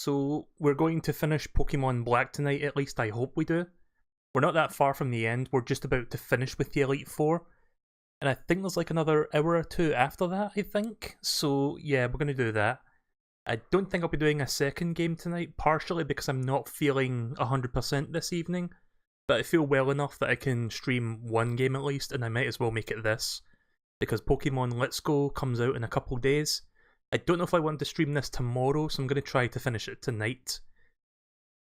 So we're going to finish Pokemon Black tonight, at least I hope we do. We're not that far from the end, we're just about to finish with the Elite Four. And I think there's like another hour or two after that, I think. So yeah, we're going to do that. I don't think I'll be doing a second game tonight, partially because I'm not feeling 100% this evening. But I feel well enough that I can stream one game at least, and I might as well make it this. Because Pokemon Let's Go comes out in a couple days. I don't know if I want to stream this tomorrow, so I'm going to try to finish it tonight.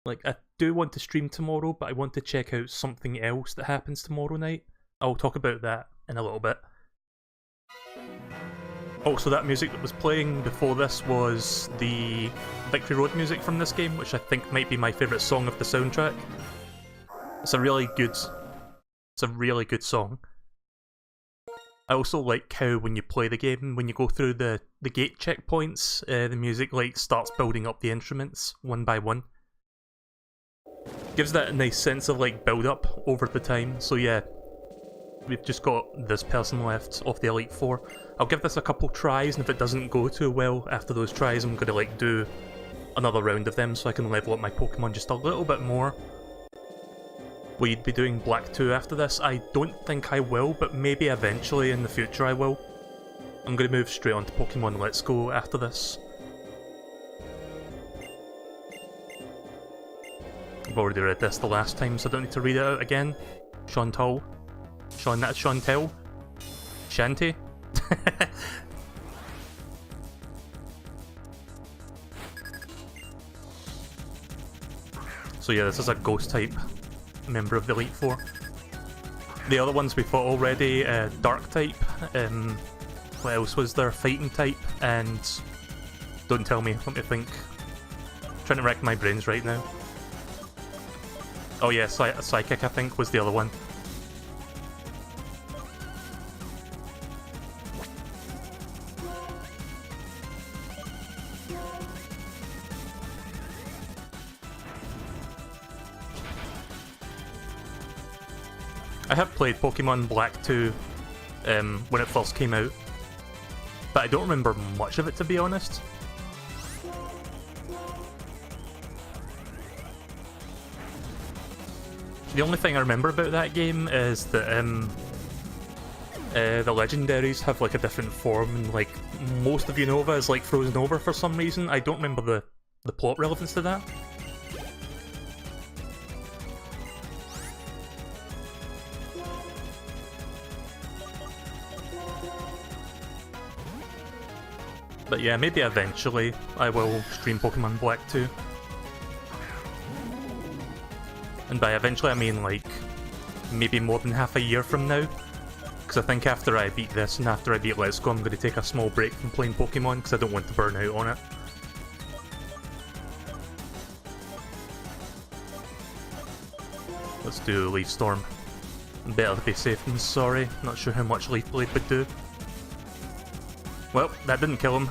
Like, I do want to stream tomorrow, but I want to check out something else that happens tomorrow night. I'll talk about that in a little bit. Also, that music that was playing before this was the Victory Road music from this game, which I think might be my favourite song of the soundtrack. It's a really good song. I also like how when you play the game, when you go through the gate checkpoints, the music like starts building up the instruments one by one. Gives that a nice sense of like build up over the time. So yeah, we've just got this person left of the Elite Four. I'll give this a couple tries, and if it doesn't go too well after those tries, I'm gonna like do another round of them so I can level up my Pokemon just a little bit more. Will you be doing Black 2 after this? I don't think I will, but maybe eventually in the future I will. I'm going to move straight on to Pokemon Let's Go after this. I've already read this the last time, so I don't need to read it out again. Chantal. That's Chantel. Shanty. So yeah, this is a ghost type member of the Elite Four. The other ones we fought already, Dark type, what else was there? Fighting type, and don't tell me, let me think. I'm trying to rack my brains right now. Oh yeah, Psychic I think was the other one. I have played Pokemon Black 2 when it first came out, but I don't remember much of it, to be honest. The only thing I remember about that game is that the legendaries have like a different form, and like most of Unova is like frozen over for some reason. I don't remember the plot relevance to that. But yeah, maybe eventually I will stream Pokemon Black 2. And by eventually I mean like maybe more than half a year from now. Because I think after I beat this and after I beat Let's Go, I'm going to take a small break from playing Pokemon because I don't want to burn out on it. Let's do Leaf Storm. Better to be safe than sorry. Not sure how much Leaf Blade would do. Well, that didn't kill him.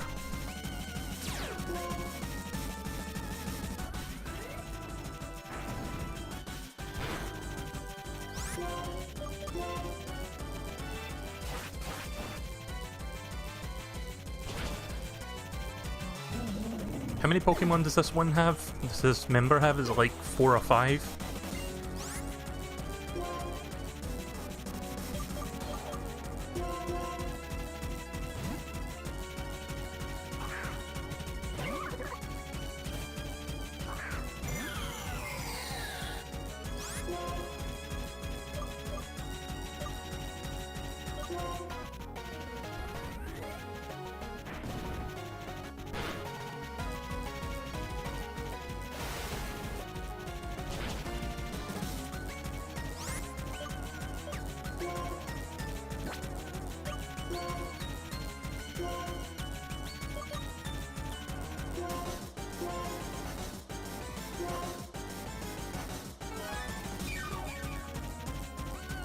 How many Pokemon does this one have? Does this member have? Is it like 4 or 5?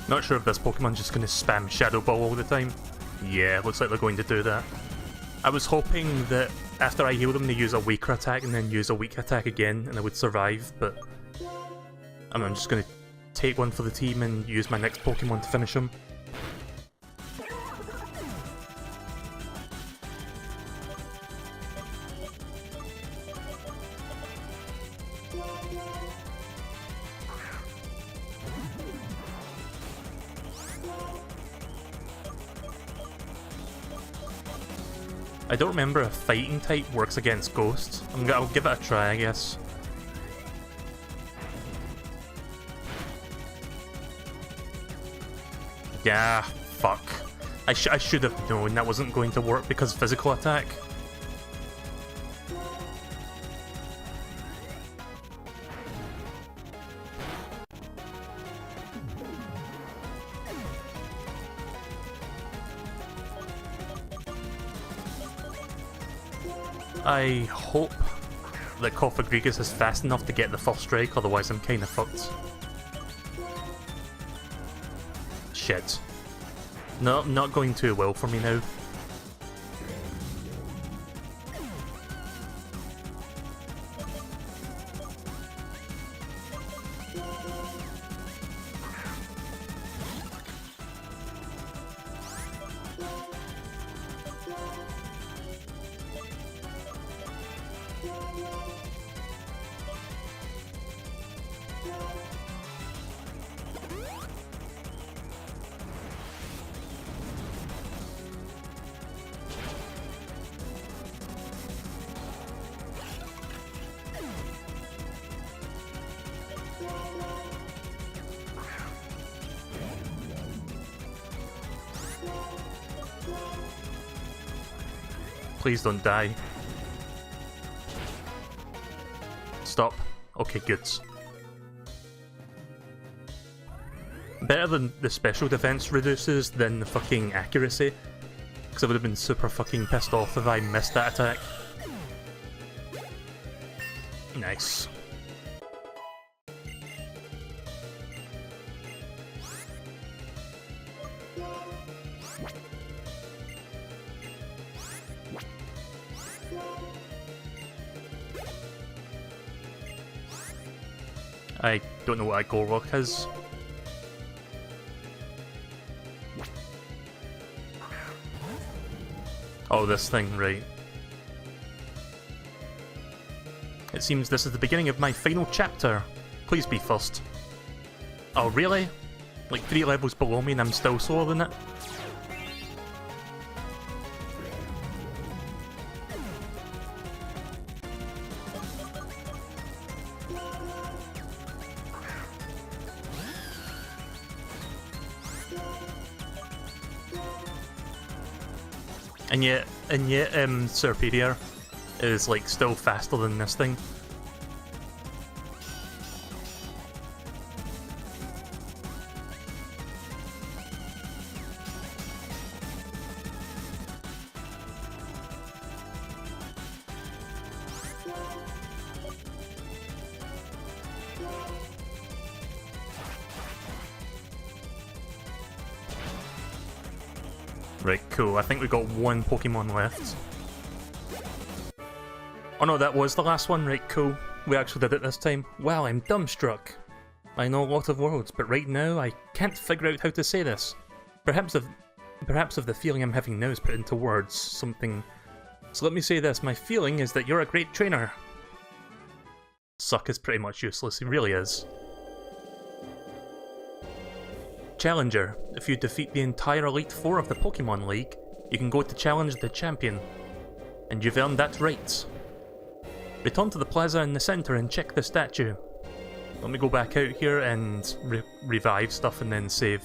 Not sure if this Pokemon's just going to spam Shadow Ball all the time. Yeah, looks like they're going to do that. I was hoping that after I heal them they use a weaker attack and then use a weak attack again and I would survive, but I'm just going to take one for the team and use my next Pokemon to finish him. I don't remember if fighting type works against ghosts. I'll give it a try, I guess. Yeah, fuck. I should have known that wasn't going to work because physical attack. I hope that Cofagrigus is fast enough to get the first strike, otherwise I'm kinda fucked. Shit. No, not going too well for me now. Please don't die. Stop. Okay, good. Better than the special defense reduces than the fucking accuracy. Because I would have been super fucking pissed off if I missed that attack. Nice. I don't know what a Gorlock is. Oh, this thing, right. It seems this is the beginning of my final chapter. Please be first. Oh, really? Like 3 levels below me and I'm still slower than it? And yet, Serpedier is like still faster than this thing. Right, cool. I think we got 1 Pokemon left. Oh no, that was the last one. Right, cool. We actually did it this time. Wow, I'm dumbstruck. I know a lot of words, but right now I can't figure out how to say this. Perhaps if the feeling I'm having now is put into words, something... So let me say this, my feeling is that you're a great trainer. Suck is pretty much useless, he really is. Challenger. If you defeat the entire Elite Four of the Pokemon League, you can go to challenge the champion. And you've earned that right. Return to the plaza in the center and check the statue. Let me go back out here and revive stuff and then save.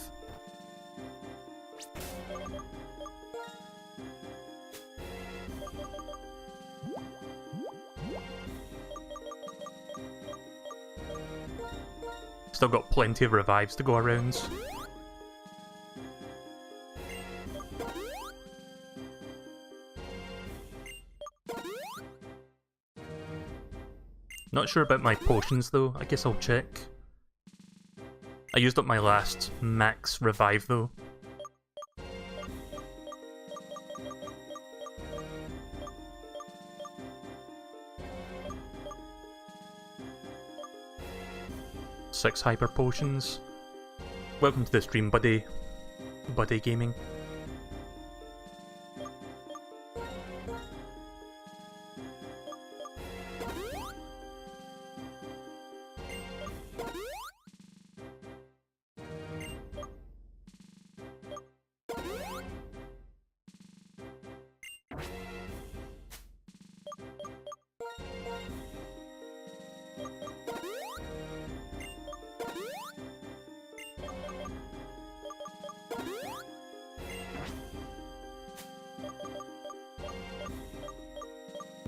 Still got plenty of revives to go around. Not sure about my potions though, I guess I'll check. I used up my last max revive though. Six hyper potions. Welcome to the stream, buddy. Buddy Gaming.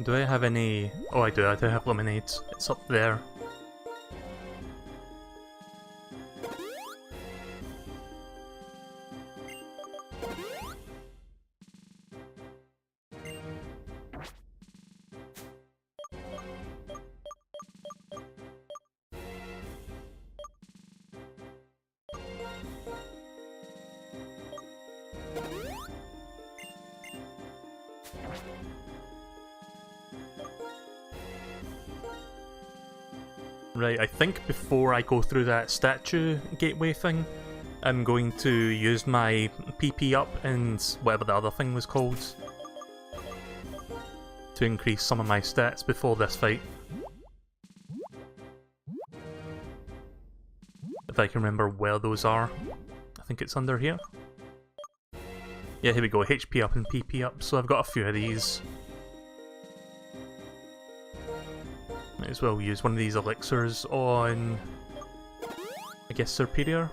Do I have any... Oh, I do have lemonade. It's up there. Right, I think before I go through that statue gateway thing, I'm going to use my PP up and whatever the other thing was called to increase some of my stats before this fight. If I can remember where those are. I think it's under here. Yeah, here we go, HP up and PP up, so I've got a few of these. Might as well use one of these elixirs on, I guess, Superior.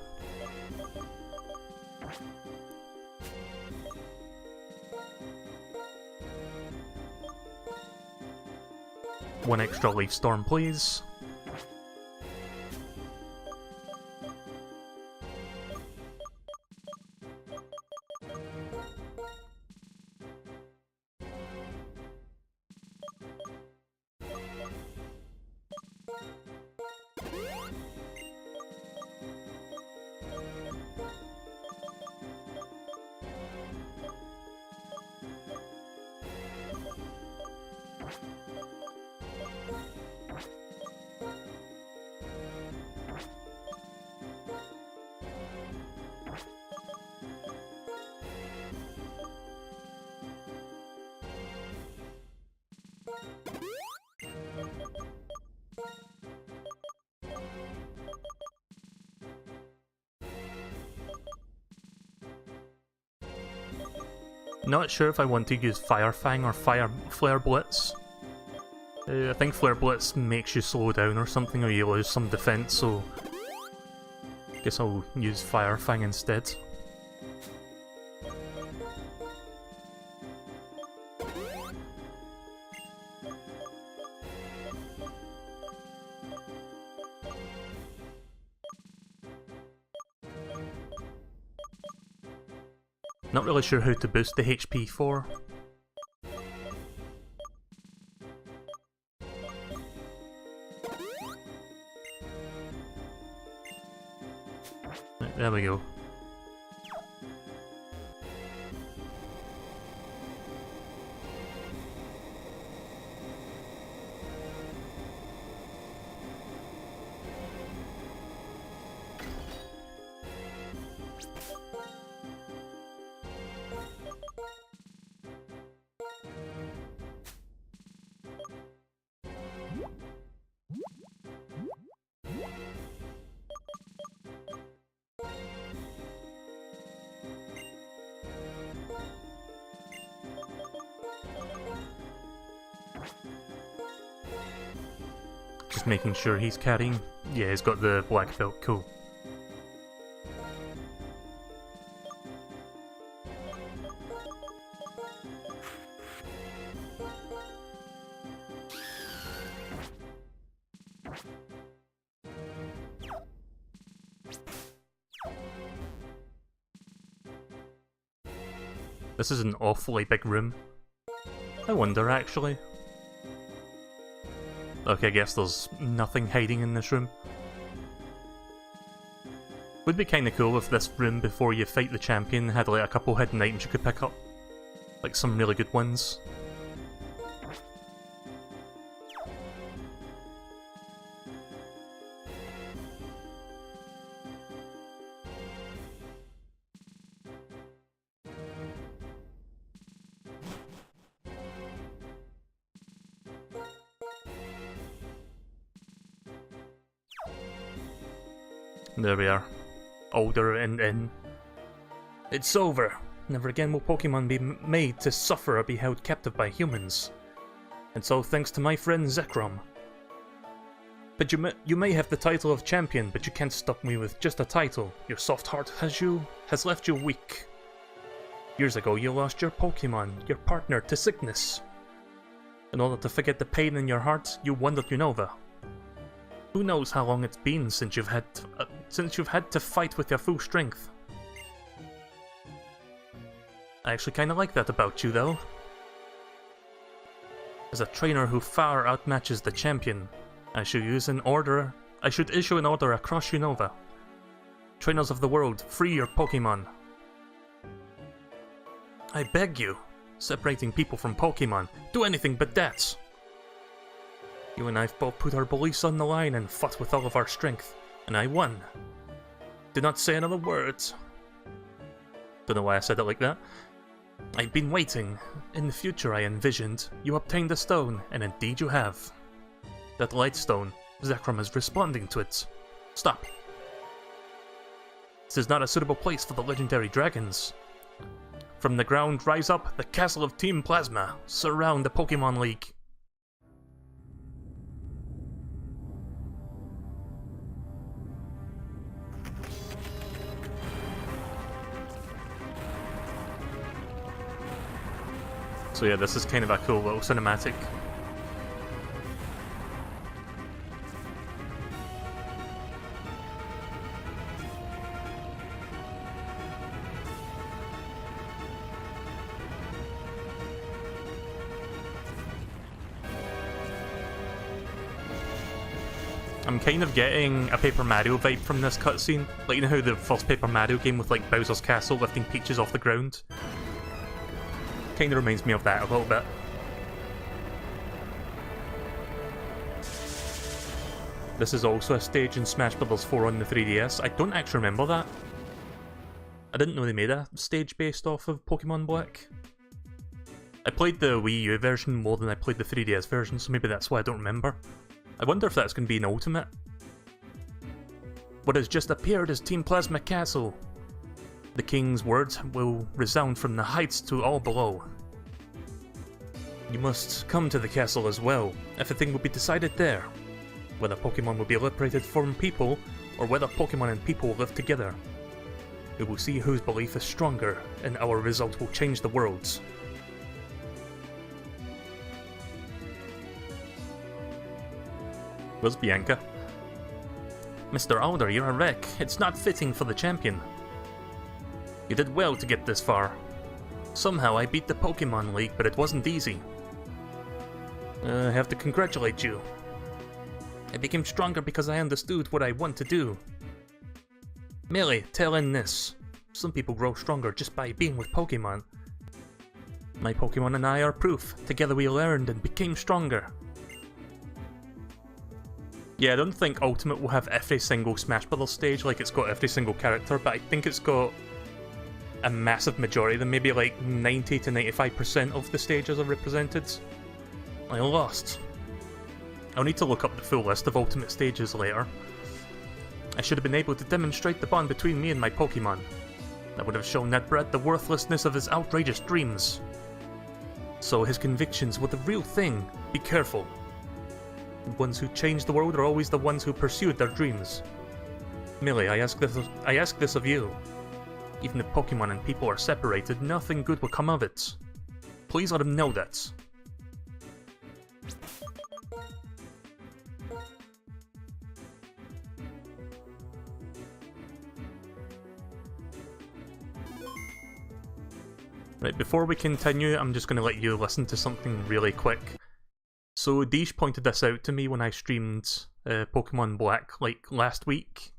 One extra Leaf Storm, please. Not sure if I want to use Fire Fang or Flare Blitz. I think Flare Blitz makes you slow down or something, or you lose some defense, so I guess I'll use Fire Fang instead. Not really sure how to boost the HP for. Right, there we go. Just making sure he's carrying. Yeah, he's got the black belt, cool. This is an awfully big room. I wonder, actually. Okay, I guess there's nothing hiding in this room. Would be kinda cool if this room, before you fight the champion, had like a couple hidden items you could pick up. Like some really good ones. There we are. Older and in. It's over. Never again will Pokemon be made to suffer or be held captive by humans. And so thanks to my friend Zekrom. But you may have the title of champion, but you can't stop me with just a title. Your soft heart has left you weak. Years ago you lost your Pokemon, your partner, to sickness. In order to forget the pain in your heart, you wandered Unova. Who knows how long it's been since you've had to fight with your full strength. I actually kinda like that about you, though. As a trainer who far outmatches the champion, I should issue an order across Unova. Trainers of the world, free your Pokemon. I beg you, separating people from Pokemon, do anything but that. You and I have both put our beliefs on the line and fought with all of our strength, and I won. Do not say another word. Don't know why I said it like that. I've been waiting. In the future I envisioned, you obtained the stone, and indeed you have. That light stone, Zekrom is responding to it. Stop. This is not a suitable place for the legendary dragons. From the ground rise up the castle of Team Plasma. Surround the Pokemon League. So yeah, this is kind of a cool little cinematic. I'm kind of getting a Paper Mario vibe from this cutscene. Like, you know how the first Paper Mario game with like Bowser's Castle lifting Peaches off the ground? Kind of reminds me of that a little bit. This is also a stage in Smash Bros. 4 on the 3DS. I don't actually remember that. I didn't know they made a stage based off of Pokemon Black. I played the Wii U version more than I played the 3DS version, so maybe that's why I don't remember. I wonder if that's going to be an ultimate. What has just appeared is Team Plasma Castle. The king's words will resound from the heights to all below. You must come to the castle as well. Everything will be decided there. Whether Pokemon will be liberated from people, or whether Pokemon and people will live together. We will see whose belief is stronger, and our result will change the worlds. Where's Bianca? Mr. Alder, you're a wreck. It's not fitting for the champion. You did well to get this far. Somehow I beat the Pokemon League, but it wasn't easy. I have to congratulate you. I became stronger because I understood what I want to do. Melee, tell in this. Some people grow stronger just by being with Pokemon. My Pokemon and I are proof. Together we learned and became stronger. Yeah, I don't think Ultimate will have every single Smash Bros. Stage like it's got every single character, but I think it's got a massive majority of them, maybe like 90 to 95% of the stages are represented. I lost. I'll need to look up the full list of Ultimate stages later. I should have been able to demonstrate the bond between me and my Pokemon. That would have shown that Brett the worthlessness of his outrageous dreams. So his convictions were the real thing. Be careful. The ones who change the world are always the ones who pursued their dreams. Melee, I ask this of you. Even if Pokemon and people are separated, nothing good will come of it. Please let him know that. Right, before we continue, I'm just going to let you listen to something really quick. So Deesh pointed this out to me when I streamed Pokemon Black, like, last week.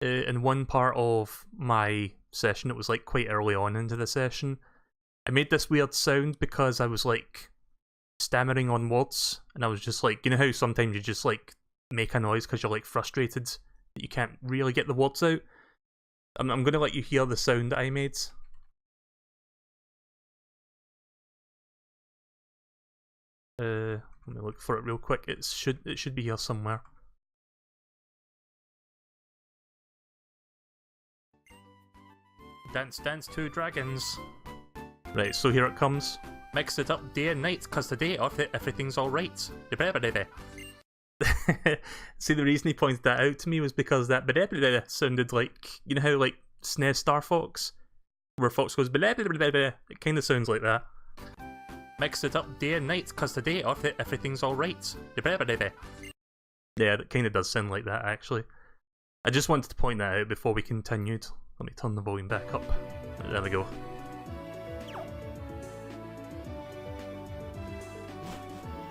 In one part of my session, it was like quite early on into the session, I made this weird sound because I was like stammering on words, and I was just like, you know how sometimes you just like make a noise because you're like frustrated that you can't really get the words out? I'm going to let you hear the sound that I made. Let me look for it real quick. It should be here somewhere. Dance, dance, two dragons. Right, so here it comes. Mix it up day and night, cause today everything's alright. See, the reason he pointed that out to me was because that sounded like, you know how like SNES Star Fox, where Fox goes it kind of sounds like that. Mix it up day and night, cause today everything's alright. Yeah, that kinda does sound like that actually. I just wanted to point that out before we continued. Let me turn the volume back up. There we go.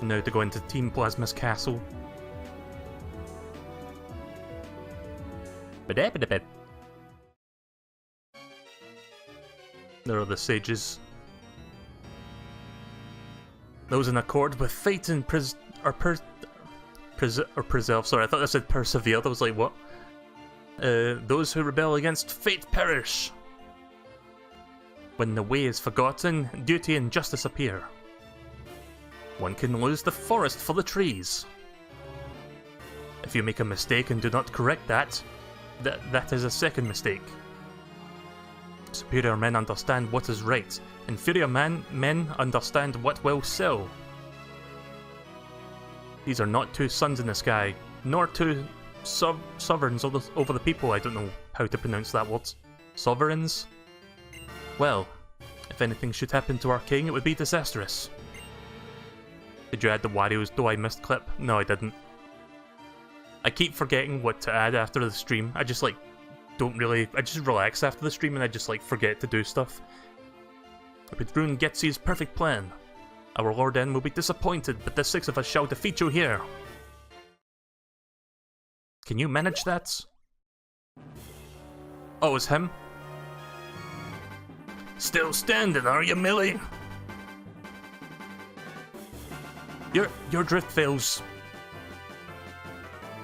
Now to go into Team Plasma's castle. There are the sages. Those in accord with fate and preserve. Sorry, I thought I said persevere. I was like, what? Those who rebel against fate perish. When the way is forgotten, duty and justice appear. One can lose the forest for the trees. If you make a mistake and do not correct that is a second mistake. Superior men understand what is right. Inferior men understand what will sell. These are not two suns in the sky, nor two sovereigns over the people. I don't know how to pronounce that word. Sovereigns? Well, if anything should happen to our king, it would be disastrous. Did you add the Wario's Do I Missed clip? No, I didn't. I keep forgetting what to add after the stream. I just I just relax after the stream and I just forget to do stuff. It would ruin Getsy's perfect plan. Our Lord N will be disappointed, but the 6 of us shall defeat you here. Can you manage that? Oh, it's him? Still standing, are you, Melee? Your drift fails.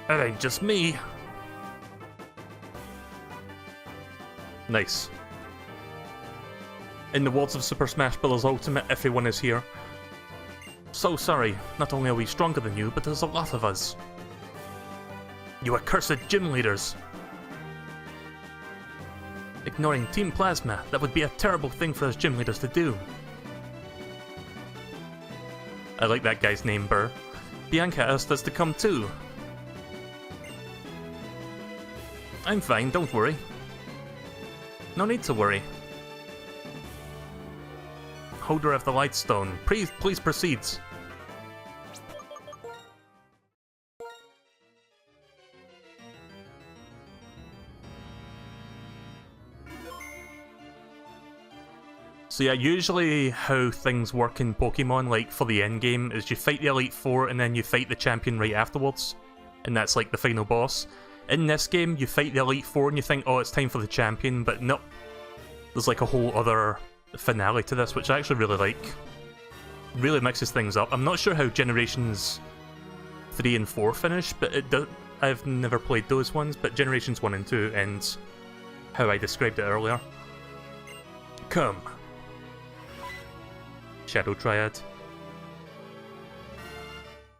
It ain't just me. Nice. In the words of Super Smash Bros. Ultimate, everyone is here. So sorry, not only are we stronger than you, but there's a lot of us. You accursed gym leaders. Ignoring Team Plasma, that would be a terrible thing for us gym leaders to do. I like that guy's name, Burr. Bianca asked us to come too. I'm fine, don't worry. No need to worry. Holder of the Lightstone, please proceed. So yeah, usually how things work in Pokemon, like for the endgame, is you fight the Elite Four and then you fight the champion right afterwards. And that's like the final boss. In this game, you fight the Elite Four and you think, oh, it's time for the champion, but no. There's like a whole other finale to this, which I actually really like. Really mixes things up. I'm not sure how Generations 3 and 4 finish, but I've never played those ones, but Generations 1 and 2 and how I described it earlier. Come. Shadow Triad.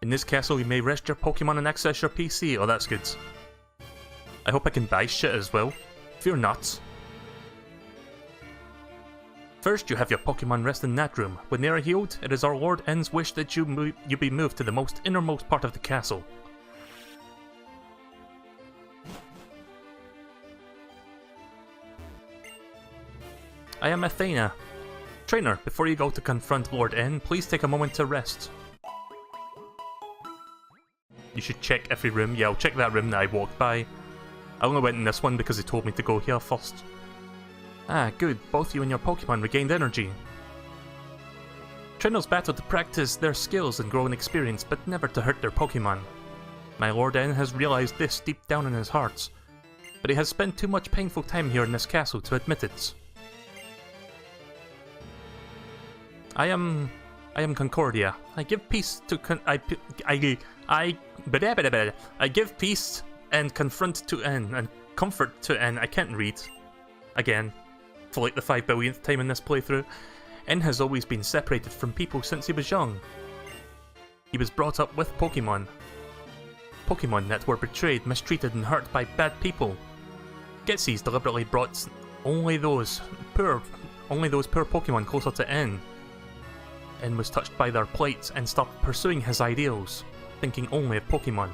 In this castle, you may rest your Pokemon and access your PC. Oh, that's good. I hope I can buy shit as well. Fear not. First, you have your Pokemon rest in that room. When they are healed, it is our Lord N's wish that you be moved to the most innermost part of the castle. I am Athena. Trainer, before you go to confront Lord N, please take a moment to rest. You should check every room. Yeah, I'll check that room that I walked by. I only went in this one because he told me to go here first. Ah, good. Both you and your Pokemon regained energy. Trainers battle to practice their skills and grow in experience, but never to hurt their Pokemon. My Lord N has realized this deep down in his heart, but he has spent too much painful time here in this castle to admit it. I am Concordia. I give peace to I give peace and confront to N and comfort to N. I can't read. Again, for like the 5 billionth time in this playthrough, N has always been separated from people since he was young. He was brought up with Pokemon. Pokemon that were betrayed, mistreated and hurt by bad people. Getsy's deliberately brought only those poor Pokemon closer to N. N was touched by their plight and stopped pursuing his ideals, thinking only of Pokemon.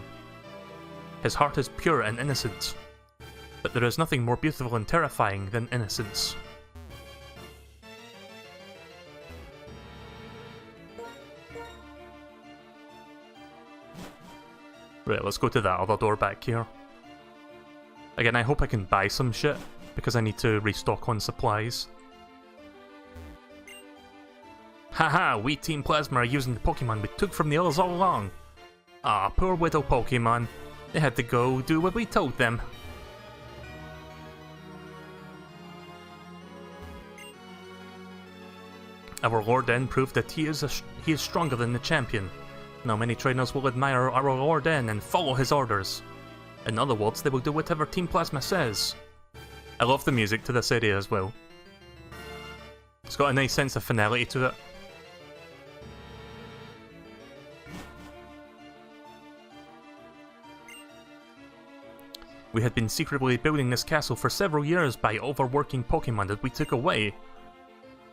His heart is pure and innocent, but there is nothing more beautiful and terrifying than innocence. Right, let's go to that other door back here. Again, I hope I can buy some shit, because I need to restock on supplies. Haha, we Team Plasma are using the Pokemon we took from the others all along. Ah, poor little Pokemon. They had to go do what we told them. Our Lord N proved that he is stronger than the champion. Now many trainers will admire our Lord N and follow his orders. In other words, they will do whatever Team Plasma says. I love the music to this area as well. It's got a nice sense of finality to it. We had been secretly building this castle for several years by overworking Pokemon that we took away,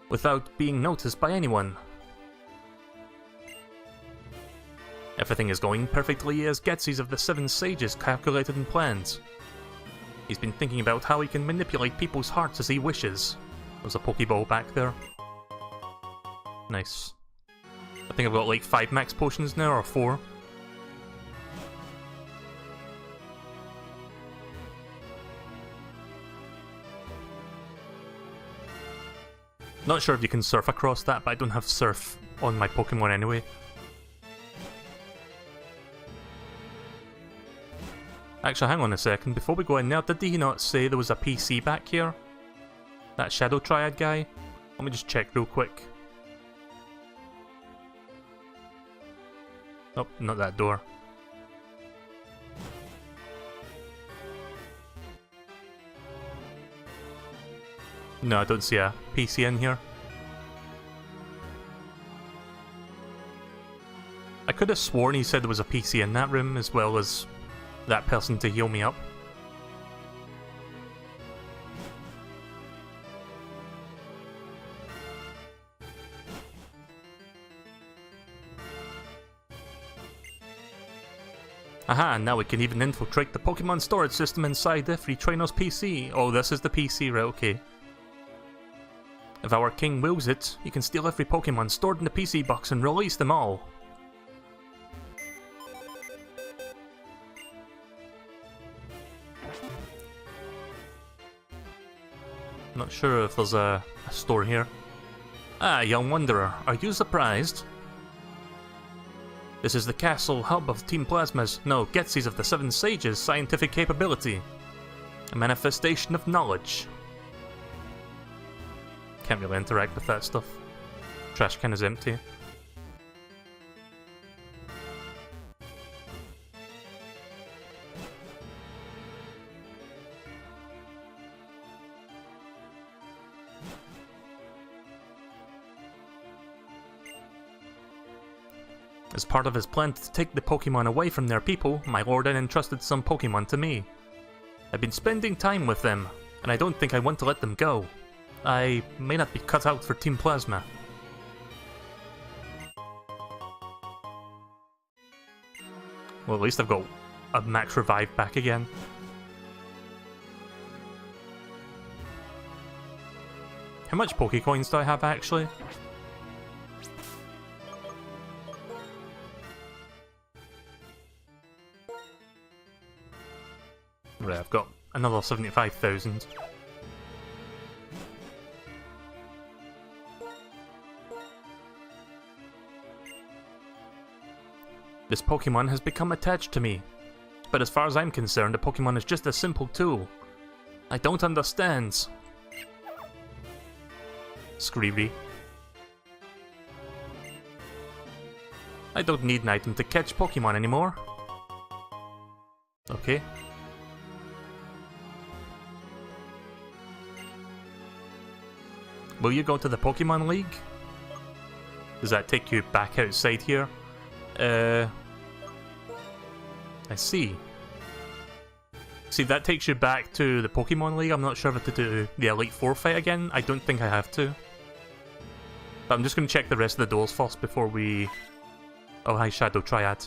without being noticed by anyone. Everything is going perfectly as Getsy's of the Seven Sages calculated and planned. He's been thinking about how he can manipulate people's hearts as he wishes. There's a Pokeball back there. Nice. I think I've got like 5 max potions now, or 4. Not sure if you can surf across that, but I don't have surf on my Pokemon anyway. Actually, hang on a second, before we go in there, did he not say there was a PC back here? That Shadow Triad guy? Let me just check real quick. Nope, not that door. No, I don't see a PC in here. I could have sworn he said there was a PC in that room, as well as that person to heal me up. Aha, and now we can even infiltrate the Pokemon storage system inside every trainer's PC. Oh, this is the PC, right, okay. If our king wills it, he can steal every Pokemon stored in the PC box and release them all. Not sure if there's a store here. Ah, young wanderer, are you surprised? This is the castle hub of Team Plasma's, no, Getsy's of the Seven Sages' scientific capability. A manifestation of knowledge. Can't really interact with that stuff. Trash can is empty. As part of his plan to take the Pokemon away from their people, my lord N entrusted some Pokemon to me. I've been spending time with them, and I don't think I want to let them go. I may not be cut out for Team Plasma. Well, at least I've got a max revive back again. How much Pokecoins do I have actually? Right, I've got another 75,000. This Pokemon has become attached to me. But as far as I'm concerned, a Pokemon is just a simple tool. I don't understand. Screevy. I don't need an item to catch Pokemon anymore. Okay. Will you go to the Pokemon League? Does that take you back outside here? I see. See, that takes you back to the Pokemon League. I'm not sure if to do the Elite Four fight again. I don't think I have to. But I'm just going to check the rest of the doors first before we... Oh, hi, Shadow Triad.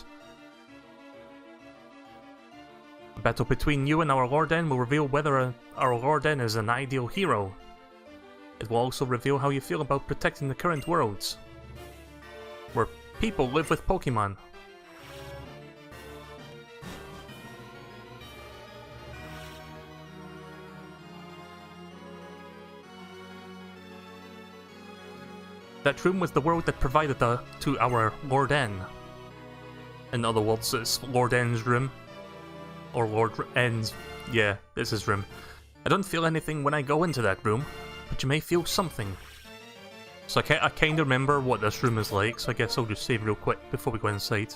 A battle between you and our Lord N will reveal whether our Lord N is an ideal hero. It will also reveal how you feel about protecting the current worlds, where people live with Pokemon. That room was the world that provided to our Lord N. In other words, it's Lord N's room. Or Lord N's... yeah, it's his room. I don't feel anything when I go into that room, but you may feel something. So I kind of remember what this room is like, so I guess I'll just save real quick before we go inside.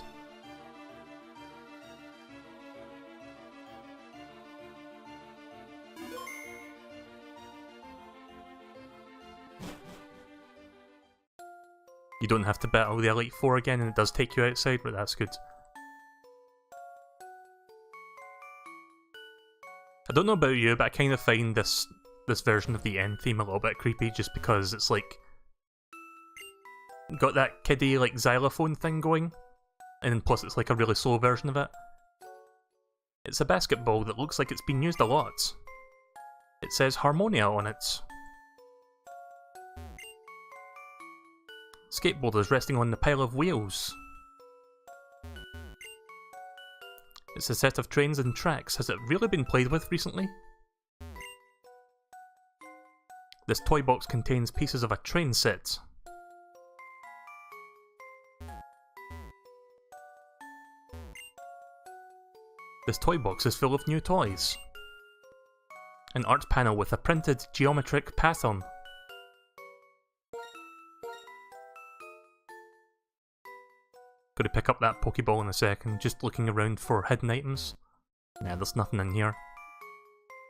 You don't have to battle the Elite Four again, and it does take you outside, but that's good. I don't know about you, but I kind of find this version of the end theme a little bit creepy, just because it's like got that kiddie like xylophone thing going, and plus it's like a really slow version of it. It's a basketball that looks like it's been used a lot. It says Harmonia on it. Skateboarders resting on the pile of wheels. It's a set of trains and tracks. Has it really been played with recently? This toy box contains pieces of a train set. This toy box is full of new toys. An art panel with a printed geometric pattern. Gotta pick up that Pokeball in a second, just looking around for hidden items. Nah, there's nothing in here.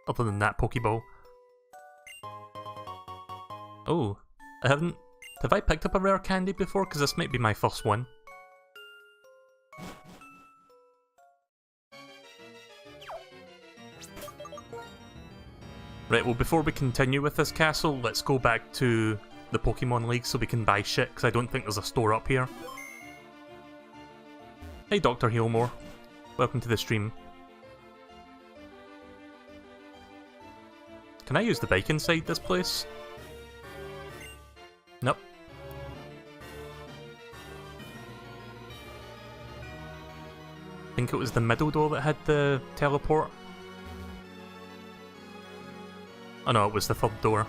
Other than that Pokeball. Oh, have I picked up a rare candy before? Because this might be my first one. Right, well before we continue with this castle, let's go back to the Pokemon League so we can buy shit, because I don't think there's a store up here. Hey Dr. Healmore, welcome to the stream. Can I use the bike inside this place? Nope. I think it was the middle door that had the teleport. Oh no, it was the third door.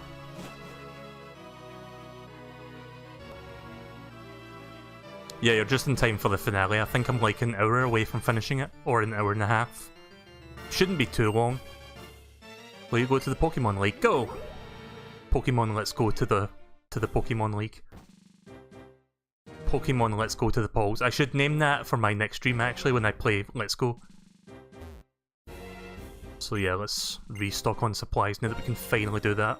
Yeah, you're just in time for the finale. I think I'm like an hour away from finishing it, or an hour and a half. Shouldn't be too long. Will you go to the Pokemon League? Go! Pokemon, let's go to the Pokemon League. Pokemon, let's go to the polls. I should name that for my next stream actually when I play Let's Go. So yeah, let's restock on supplies now that we can finally do that.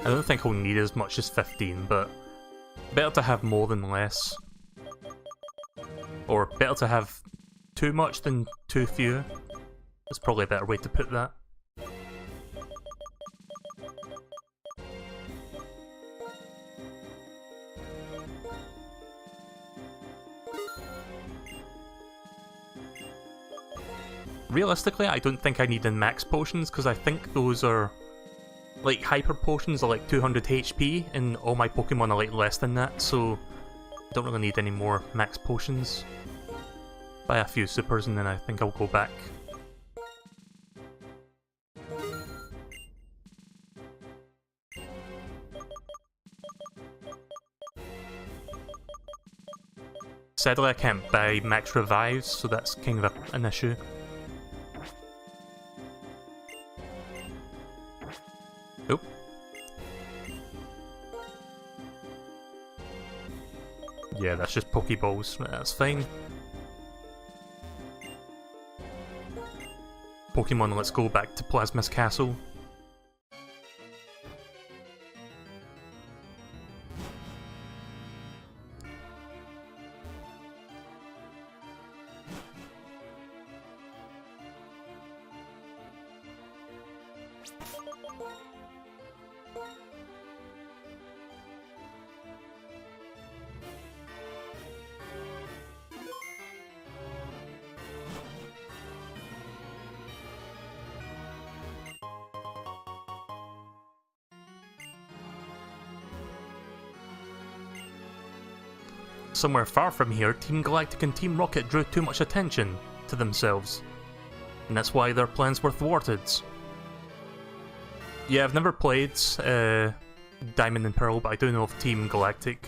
I don't think I'll need as much as 15, but better to have more than less. Or better to have too much than too few. That's probably a better way to put that. Realistically, I don't think I need in max potions, because I think those are... like, hyper potions are like 200 HP, and all my Pokemon are like less than that, so I don't really need any more max potions. Buy a few supers and then I think I'll go back. Sadly I can't buy max revives, so that's kind of an issue. Oop. Yeah, that's just Pokeballs, that's fine. Pokemon, let's go back to Plasma's Castle. Somewhere far from here, Team Galactic and Team Rocket drew too much attention to themselves, and that's why their plans were thwarted. Yeah, I've never played Diamond and Pearl, but I do know of Team Galactic.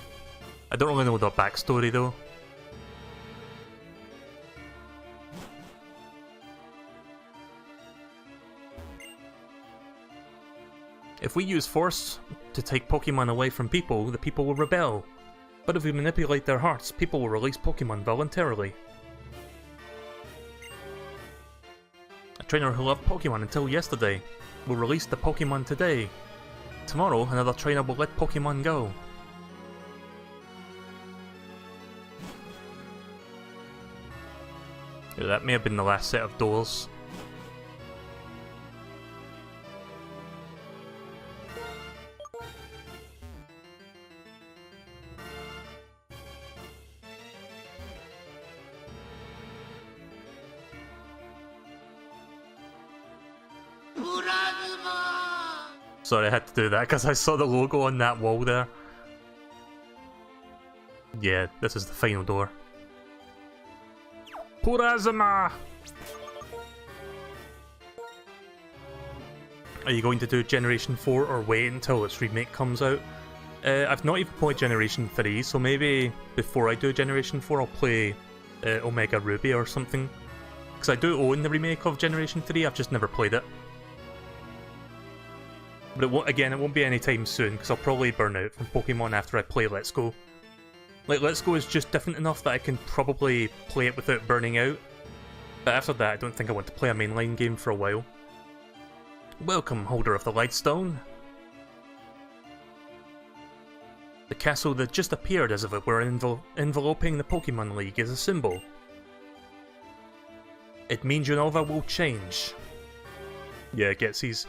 I don't really know their backstory though. If we use force to take Pokemon away from people, the people will rebel. But if we manipulate their hearts, people will release Pokemon voluntarily. A trainer who loved Pokemon until yesterday will release the Pokemon today. Tomorrow, another trainer will let Pokemon go. Yeah, that may have been the last set of doors. Sorry, I had to do that because I saw the logo on that wall there. Yeah, this is the final door. Purazuma! Are you going to do Generation 4 or wait until its remake comes out? I've not even played Generation 3, so maybe before I do Generation 4 I'll play Omega Ruby or something. Because I do own the remake of Generation 3, I've just never played it. But it won't be anytime soon, because I'll probably burn out from Pokemon after I play Let's Go. Like, Let's Go is just different enough that I can probably play it without burning out. But after that, I don't think I want to play a mainline game for a while. Welcome, holder of the Lightstone. The castle that just appeared as if it were enveloping the Pokemon League is a symbol. It means Unova will change. Yeah, Getsy's.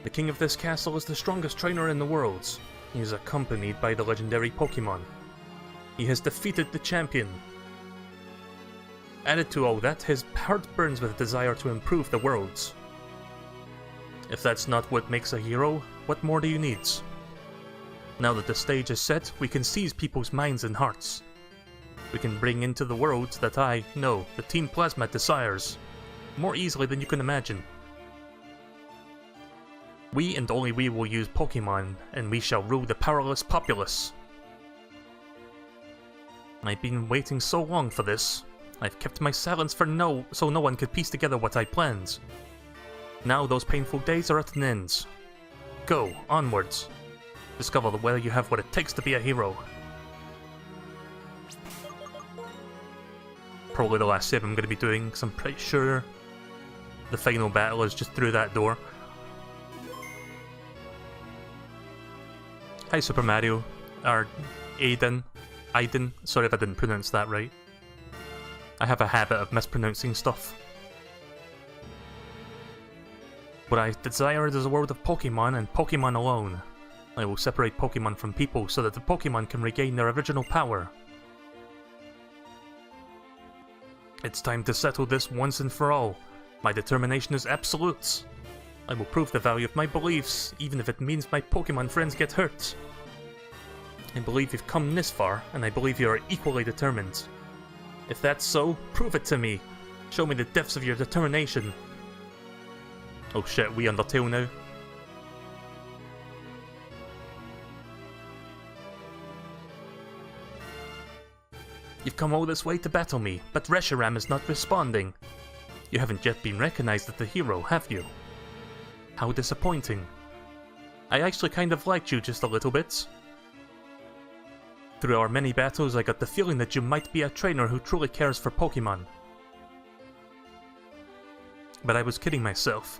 The king of this castle is the strongest trainer in the world. He is accompanied by the legendary Pokemon. He has defeated the champion. Added to all that, his heart burns with a desire to improve the world. If that's not what makes a hero, what more do you need? Now that the stage is set, we can seize people's minds and hearts. We can bring into the world that the Team Plasma desires, more easily than you can imagine. We and only we will use Pokemon, and we shall rule the powerless populace. I've been waiting so long for this. I've kept my silence so no one could piece together what I planned. Now those painful days are at an end. Go, onwards. Discover whether you have what it takes to be a hero. Probably the last save I'm going to be doing, because I'm pretty sure the final battle is just through that door. Hi Super Mario, or Aiden, sorry if I didn't pronounce that right. I have a habit of mispronouncing stuff. What I desire is a world of Pokemon and Pokemon alone. I will separate Pokemon from people so that the Pokemon can regain their original power. It's time to settle this once and for all. My determination is absolute. I will prove the value of my beliefs, even if it means my Pokemon friends get hurt. I believe you've come this far, and I believe you are equally determined. If that's so, prove it to me. Show me the depths of your determination. Oh shit, we Undertale now. You've come all this way to battle me, but Reshiram is not responding. You haven't yet been recognized as the hero, have you? How disappointing. I actually kind of liked you just a little bit. Through our many battles, I got the feeling that you might be a trainer who truly cares for Pokemon. But I was kidding myself.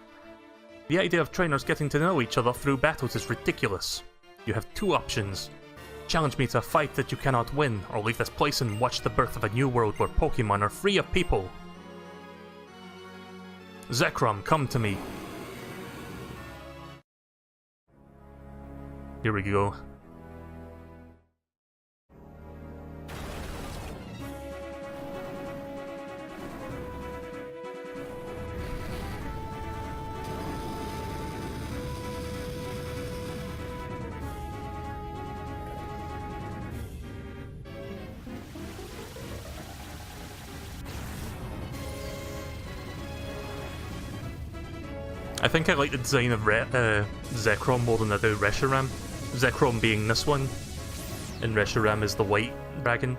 The idea of trainers getting to know each other through battles is ridiculous. You have two options. Challenge me to a fight that you cannot win, or leave this place and watch the birth of a new world where Pokemon are free of people. Zekrom, come to me. Here we go. I think I like the design of Zekrom more than I do Reshiram. Zekrom being this one, and Reshiram is the white dragon.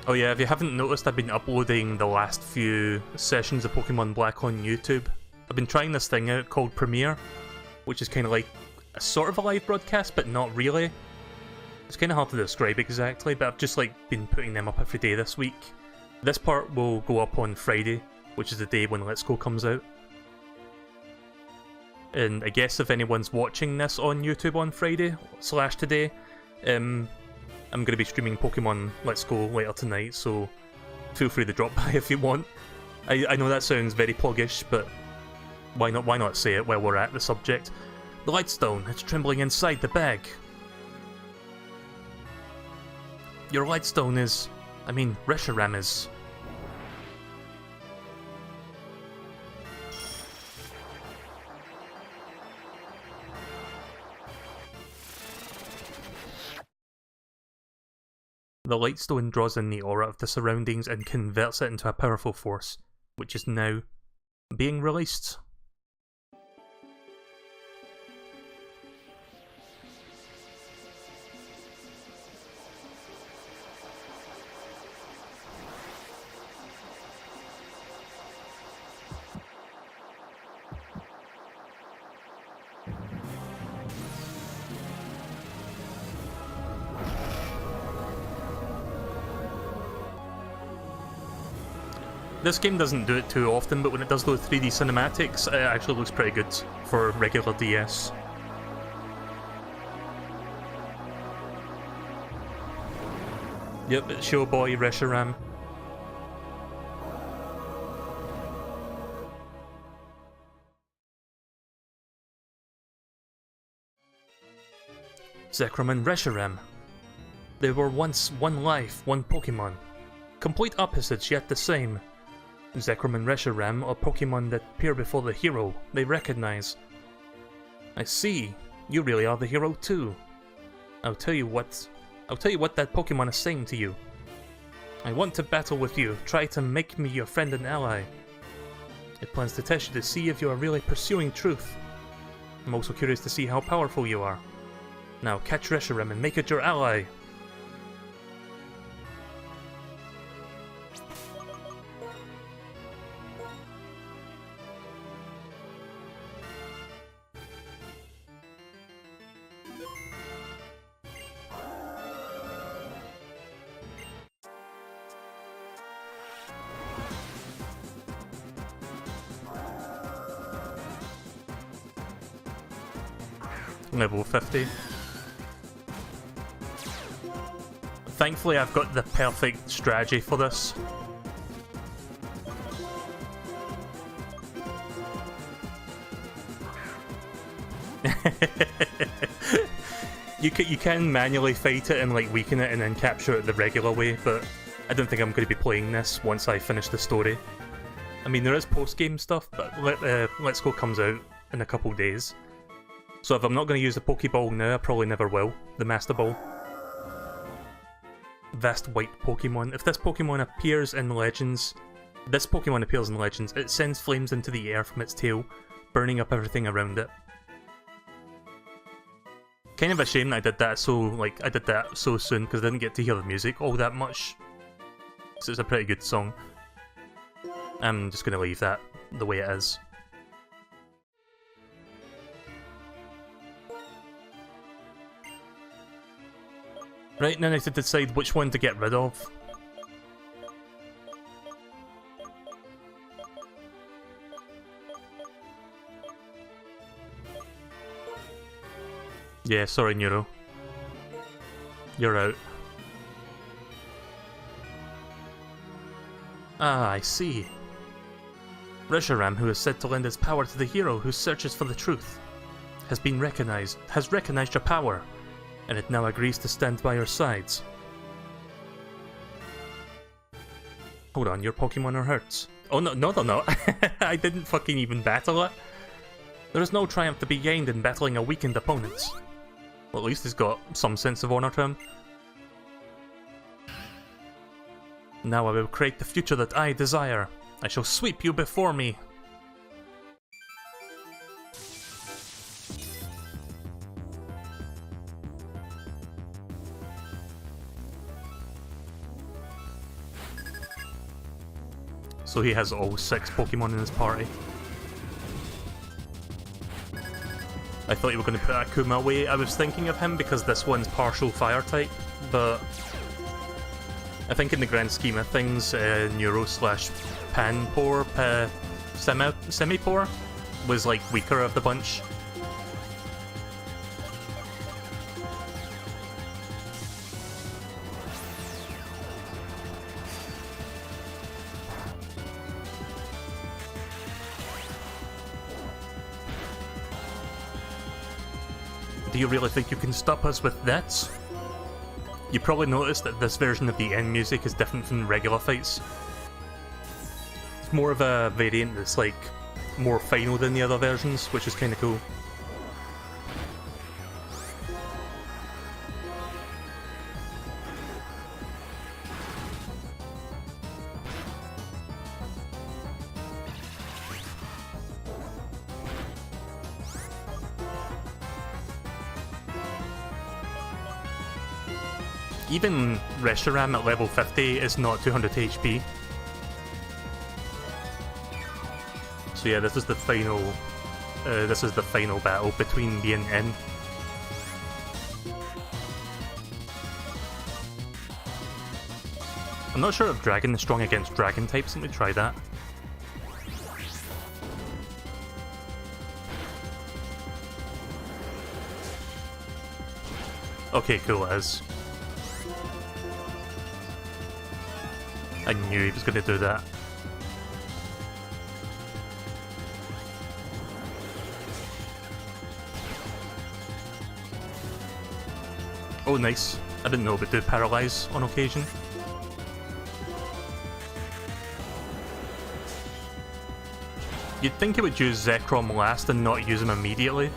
Oh yeah, if you haven't noticed, I've been uploading the last few sessions of Pokemon Black on YouTube. I've been trying this thing out called Premiere, which is kind of like a sort of a live broadcast, but not really. It's kind of hard to describe exactly, but I've just like been putting them up every day this week. This part will go up on Friday, which is the day when Let's Go comes out. And I guess if anyone's watching this on YouTube on Friday / today, I'm going to be streaming Pokemon Let's Go later tonight, so feel free to drop by if you want. I know that sounds very pluggish, but why not say it while we're at the subject. The Lightstone, it's trembling inside the bag. Your Lightstone is... I mean, Reshiram is... The Lightstone draws in the aura of the surroundings and converts it into a powerful force, which is now being released. This game doesn't do it too often, but when it does those 3D cinematics, it actually looks pretty good for regular DS. Yep, it's Showboy Reshiram. Zekrom and Reshiram. They were once one life, one Pokemon. Complete opposites, yet the same. Zekrom and Reshiram are Pokemon that appear before the hero they recognize. I see. You really are the hero too. I'll tell you what that Pokemon is saying to you. I want to battle with you. Try to make me your friend and ally. It plans to test you to see if you are really pursuing truth. I'm also curious to see how powerful you are. Now catch Reshiram and make it your ally. Level 50. Thankfully I've got the perfect strategy for this. You can manually fight it and like weaken it and then capture it the regular way, but I don't think I'm going to be playing this once I finish the story. I mean, there is post-game stuff, but Let's Go comes out in a couple days. So if I'm not going to use the Pokeball now, I probably never will. The Master Ball. Vast white Pokemon. If this Pokemon appears in Legends, it sends flames into the air from its tail, burning up everything around it. Kind of a shame that I did that so soon, because I didn't get to hear the music all that much. So it's a pretty good song. I'm just going to leave that the way it is. Right, now I need to decide which one to get rid of. Yeah, sorry Neuro. You're out. Ah, I see. Reshiram, who is said to lend his power to the hero who searches for the truth, has recognized your power, and it now agrees to stand by your sides. Hold on, your Pokemon are hurt. Oh no, they're not. I didn't fucking even battle it. There is no triumph to be gained in battling a weakened opponent. Well, at least he's got some sense of honor to him. Now I will create the future that I desire. I shall sweep you before me. So he has all 6 Pokemon in his party. I thought you were going to put Akuma away. I was thinking of him because this one's partial fire type, but I think in the grand scheme of things, Neuro slash Panpour, Semipour was like weaker of the bunch. Do you really think you can stop us with that? You probably noticed that this version of the end music is different from regular fights. It's more of a variant that's like more final than the other versions, which is kind of cool. Even Reshiram at level 50 is not 200 HP. So yeah, this is the final battle between me and N. I'm not sure if Dragon is strong against Dragon types. Let me try that. Okay, cool, it is. I knew he was going to do that. Oh, nice. I didn't know it would do Paralyze on occasion. You'd think it would use Zekrom last and not use him immediately.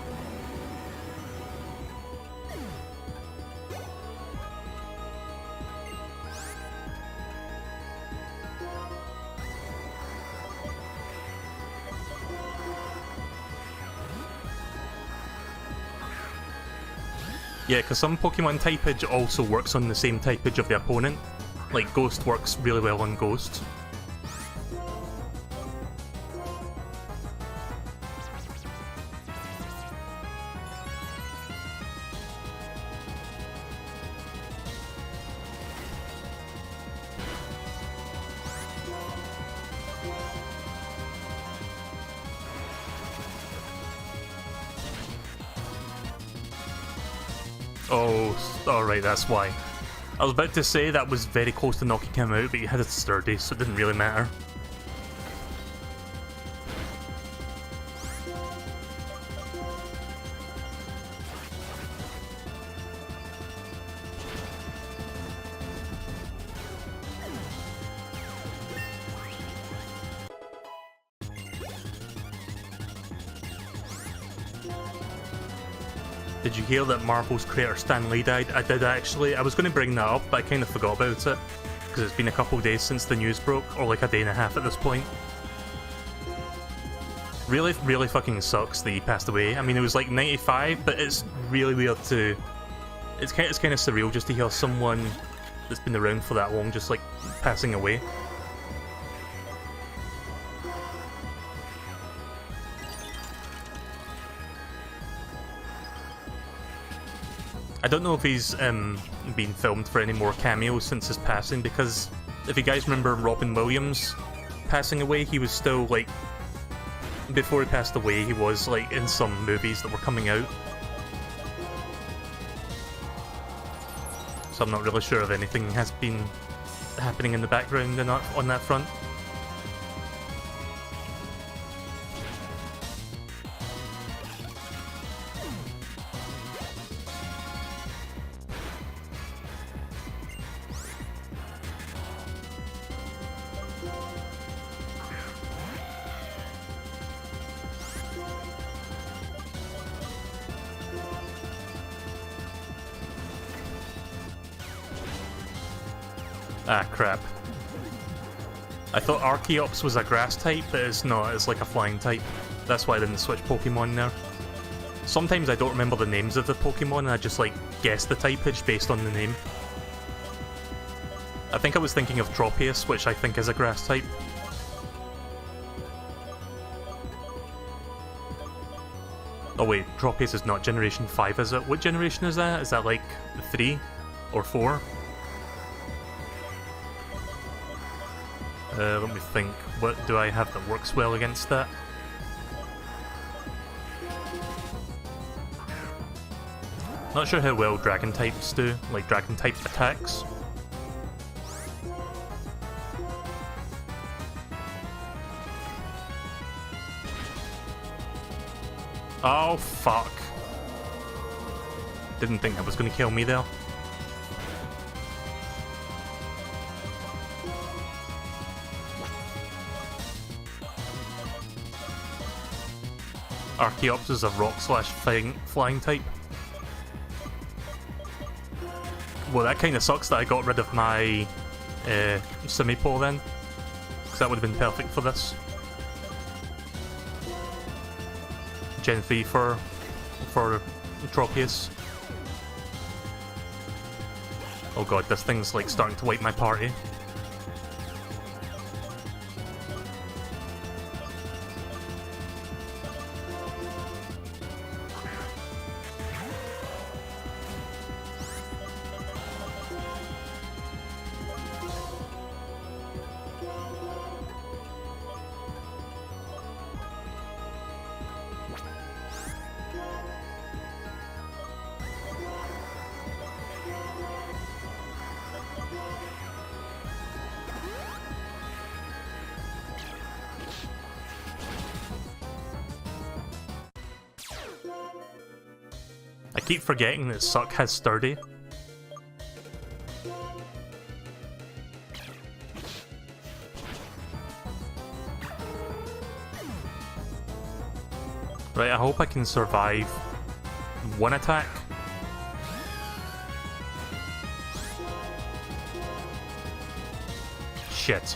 Yeah, because some Pokemon typage also works on the same typage of the opponent. Like, Ghost works really well on Ghost. Oh, alright, that's why. I was about to say that was very close to knocking him out, but he had it sturdy, so it didn't really matter. Did you hear that Marvel's creator Stan Lee died? I did actually. I was going to bring that up, but I kind of forgot about it. Because it's been a couple days since the news broke, or like a day and a half at this point. Really, really fucking sucks that he passed away. I mean, it was like 95, but it's really weird to... It's kind of surreal just to hear someone that's been around for that long just like passing away. I don't know if he's been filmed for any more cameos since his passing, because if you guys remember Robin Williams passing away, he was still like, before he passed away, he was like in some movies that were coming out. So I'm not really sure if anything has been happening in the background on that front. Ah, crap. I thought Archeops was a grass type, but it's not, it's like a flying type. That's why I didn't switch Pokemon there. Sometimes I don't remember the names of the Pokemon and I just like guess the typage based on the name. I think I was thinking of Tropius, which I think is a grass type. Oh wait, Tropius is not Generation 5, is it? What generation is that? Is that like 3 or 4? Let me think. What do I have that works well against that? Not sure how well dragon types do, like dragon type attacks. Oh fuck. Didn't think that was gonna kill me there. Archeops is a rock/flying type. Well, that kind of sucks that I got rid of my Simipo then, because that would have been perfect for this. Gen 3 for Tropius. Oh god, this thing's like starting to wipe my party. I keep forgetting that Suck has Sturdy. Right, I hope I can survive one attack. Shit.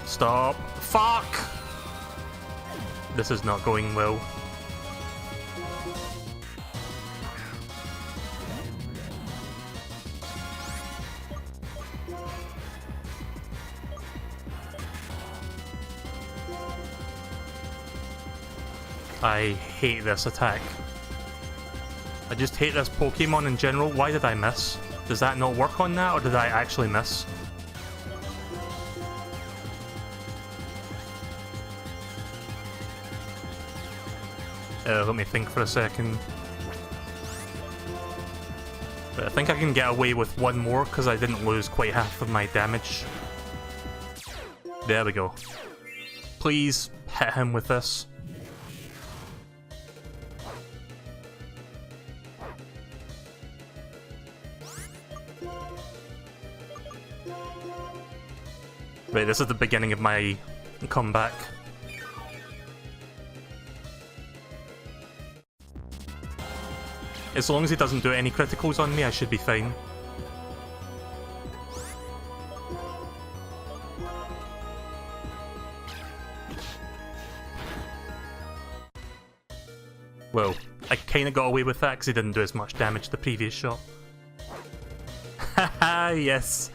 Stop. Fuck! This is not going well. I hate this attack. I just hate this Pokemon in general. Why did I miss? Does that not work on that, or did I actually miss? Let me think for a second. But I think I can get away with one more because I didn't lose quite half of my damage. There we go. Please hit him with this. Right, this is the beginning of my comeback. As long as he doesn't do any criticals on me, I should be fine. Well, I kinda got away with that because he didn't do as much damage the previous shot. Haha, yes!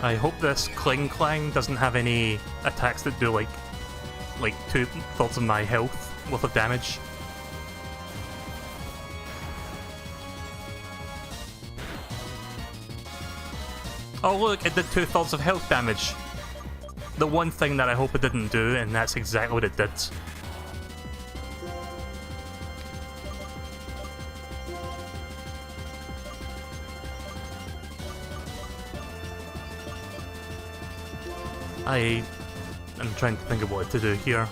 I hope this Kling Clang doesn't have any attacks that do like 2/3 of my health worth of damage. Oh look, it did 2/3 of health damage. The one thing that I hope it didn't do, and that's exactly what it did. I'm trying to think of what to do here.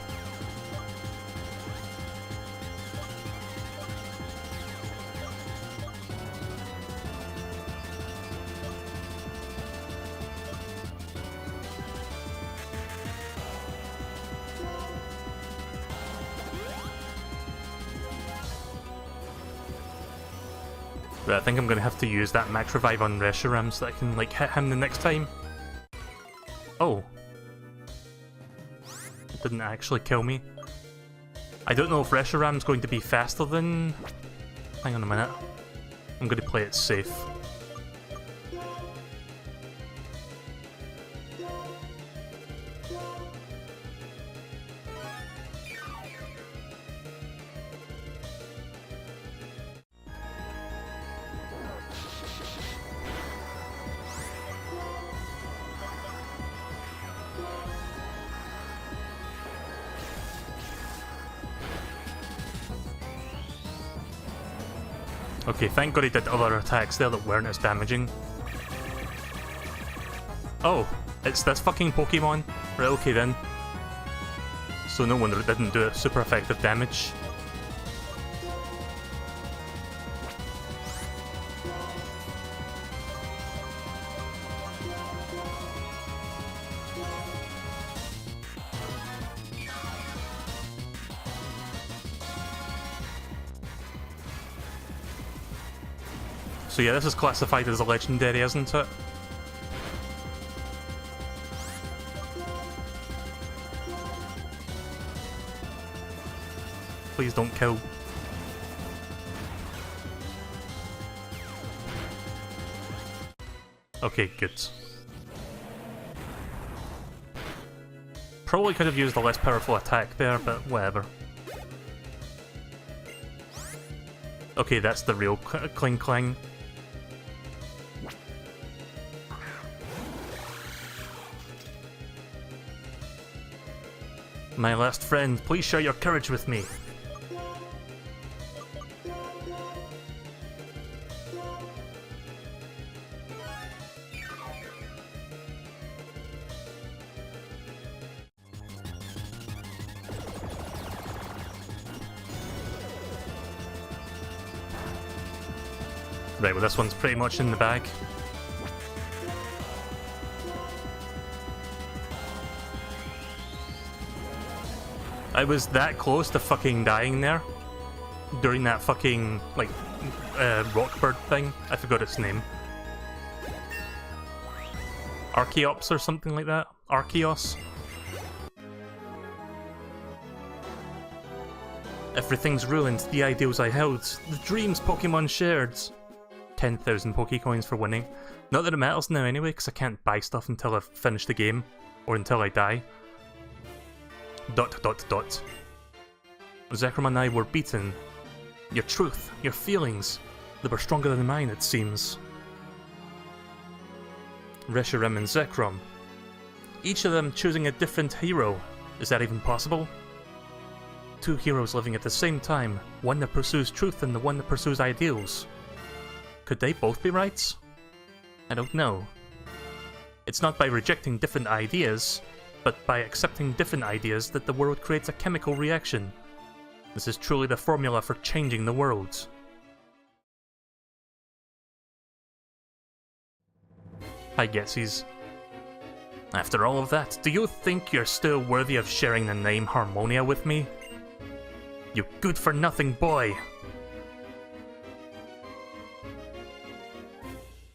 But I think I'm gonna have to use that max revive on Reshiram so that I can like hit him the next time. Oh. It didn't actually kill me. I don't know if Reshiram's going to be faster than... Hang on a minute. I'm going to play it safe. Okay, thank god he did other attacks there that weren't as damaging. Oh, it's this fucking Pokemon? Right, okay then. So no wonder it didn't do super effective damage. So yeah, this is classified as a legendary, isn't it? Please don't kill. Okay, good. Probably could have used a less powerful attack there, but whatever. Okay, that's the real Kling Klang. My last friend, please share your courage with me. Right, well this one's pretty much in the bag. I was that close to fucking dying there during that fucking, like, rock bird thing. I forgot its name. Archeops or something like that? Archeos? Everything's ruined, the ideals I held, the dreams Pokemon shared. 10,000 Pokecoins for winning. Not that it matters now anyway, because I can't buy stuff until I've finished the game, or until I die. ... Zekrom and I were beaten. Your truth, your feelings, they were stronger than mine, it seems. Reshiram and Zekrom. Each of them choosing a different hero. Is that even possible? Two heroes living at the same time, one that pursues truth and the one that pursues ideals. Could they both be right? I don't know. It's not by rejecting different ideas, but by accepting different ideas that the world creates a chemical reaction. This is truly the formula for changing the world. Hi Getsies. After all of that, do you think you're still worthy of sharing the name Harmonia with me? You good-for-nothing boy!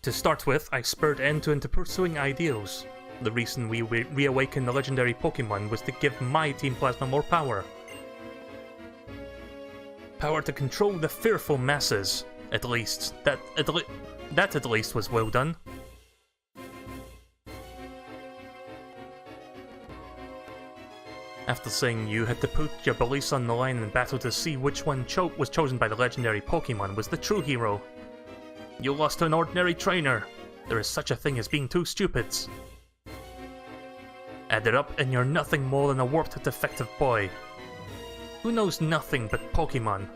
To start with, I spurred Ento into pursuing ideals. The reason we reawakened the legendary Pokemon was to give my Team Plasma more power. Power to control the fearful masses. At least, that at least was well done. After saying you had to put your beliefs on the line in battle to see which one was chosen by the legendary Pokemon was the true hero. You lost to an ordinary trainer. There is such a thing as being too stupid. Add it up and you're nothing more than a warped defective boy. Who knows nothing but Pokemon?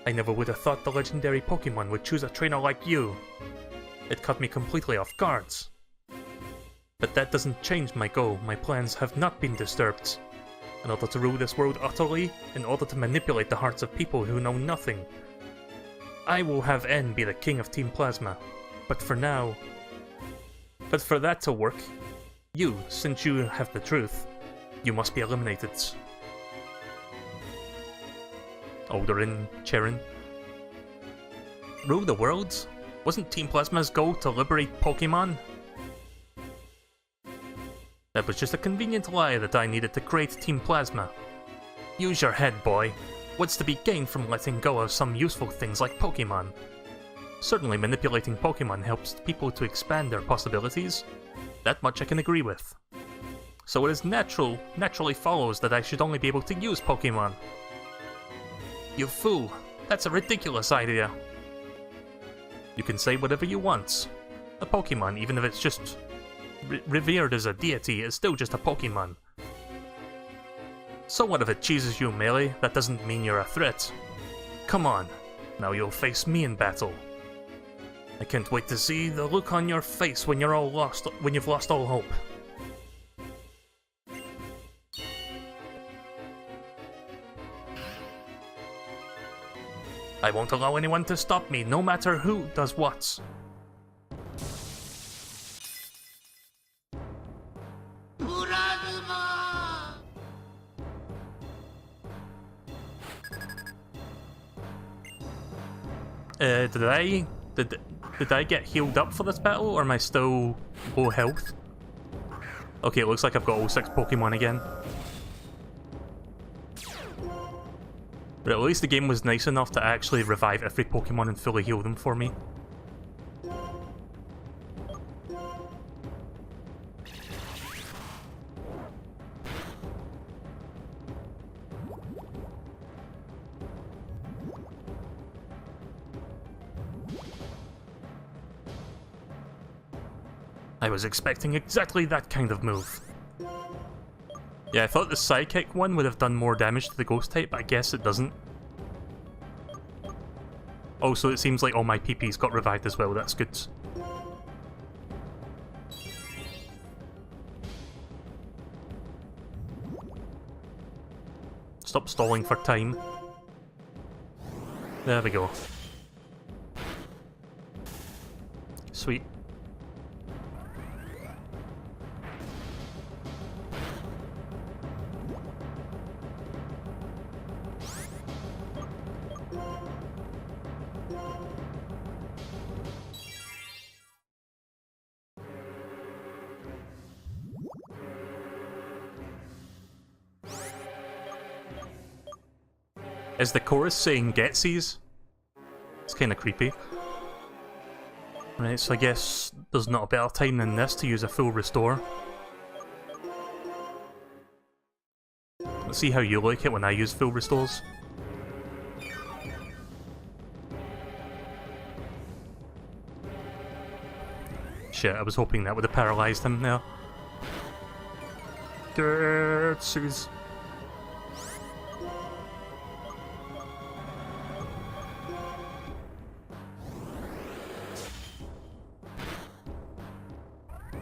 I never would have thought the legendary Pokemon would choose a trainer like you. It caught me completely off guard. But that doesn't change my goal. My plans have not been disturbed. In order to rule this world utterly, in order to manipulate the hearts of people who know nothing, I will have N be the king of Team Plasma. But for that to work, you, since you have the truth, you must be eliminated. Alderin, Cherin. Rule the world? Wasn't Team Plasma's goal to liberate Pokemon? That was just a convenient lie that I needed to create Team Plasma. Use your head, boy. What's to be gained from letting go of some useful things like Pokemon? Certainly manipulating Pokemon helps people to expand their possibilities. That much I can agree with. So it is naturally follows that I should only be able to use Pokemon. You fool! That's a ridiculous idea! You can say whatever you want. A Pokemon, even if it's just revered as a deity, is still just a Pokemon. So what if it cheeses you, Melee? That doesn't mean you're a threat. Come on, now you'll face me in battle. I can't wait to see the look on your face when you've lost all hope. I won't allow anyone to stop me, no matter who does what. Did I get healed up for this battle, or am I still low health? Okay, it looks like I've got all 6 Pokemon again. But at least the game was nice enough to actually revive every Pokemon and fully heal them for me. I was expecting exactly that kind of move. Yeah, I thought the Psychic one would have done more damage to the Ghost type, but I guess it doesn't. Also, it seems like all my PPs got revived as well, that's good. Stop stalling for time. There we go. Sweet. Is the chorus saying Getsies? It's kind of creepy. Right, so I guess there's not a better time than this to use a full restore. Let's see how you like it when I use full restores. Shit, I was hoping that would have paralysed him now. Getsies.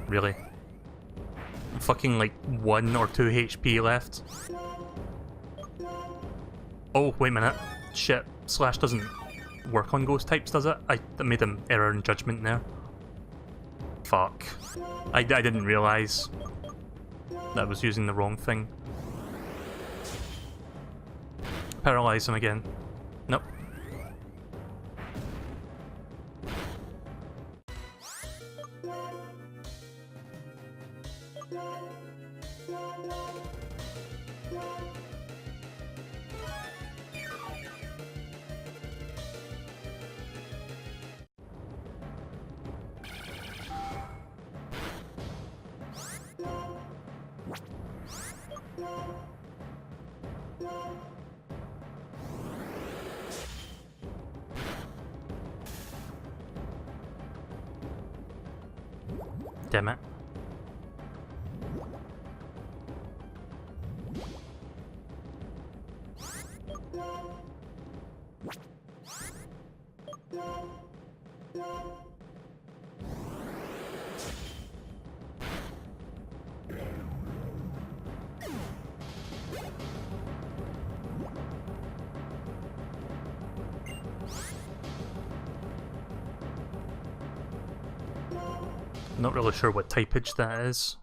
Really? Fucking like 1 or 2 HP left. Oh, wait a minute. Shit, Slash doesn't work on ghost types, does it? I made an error in judgment there. Fuck. I didn't realise that I was using the wrong thing. Paralyze him again. Nope. damn it. Not really sure what typeage that is.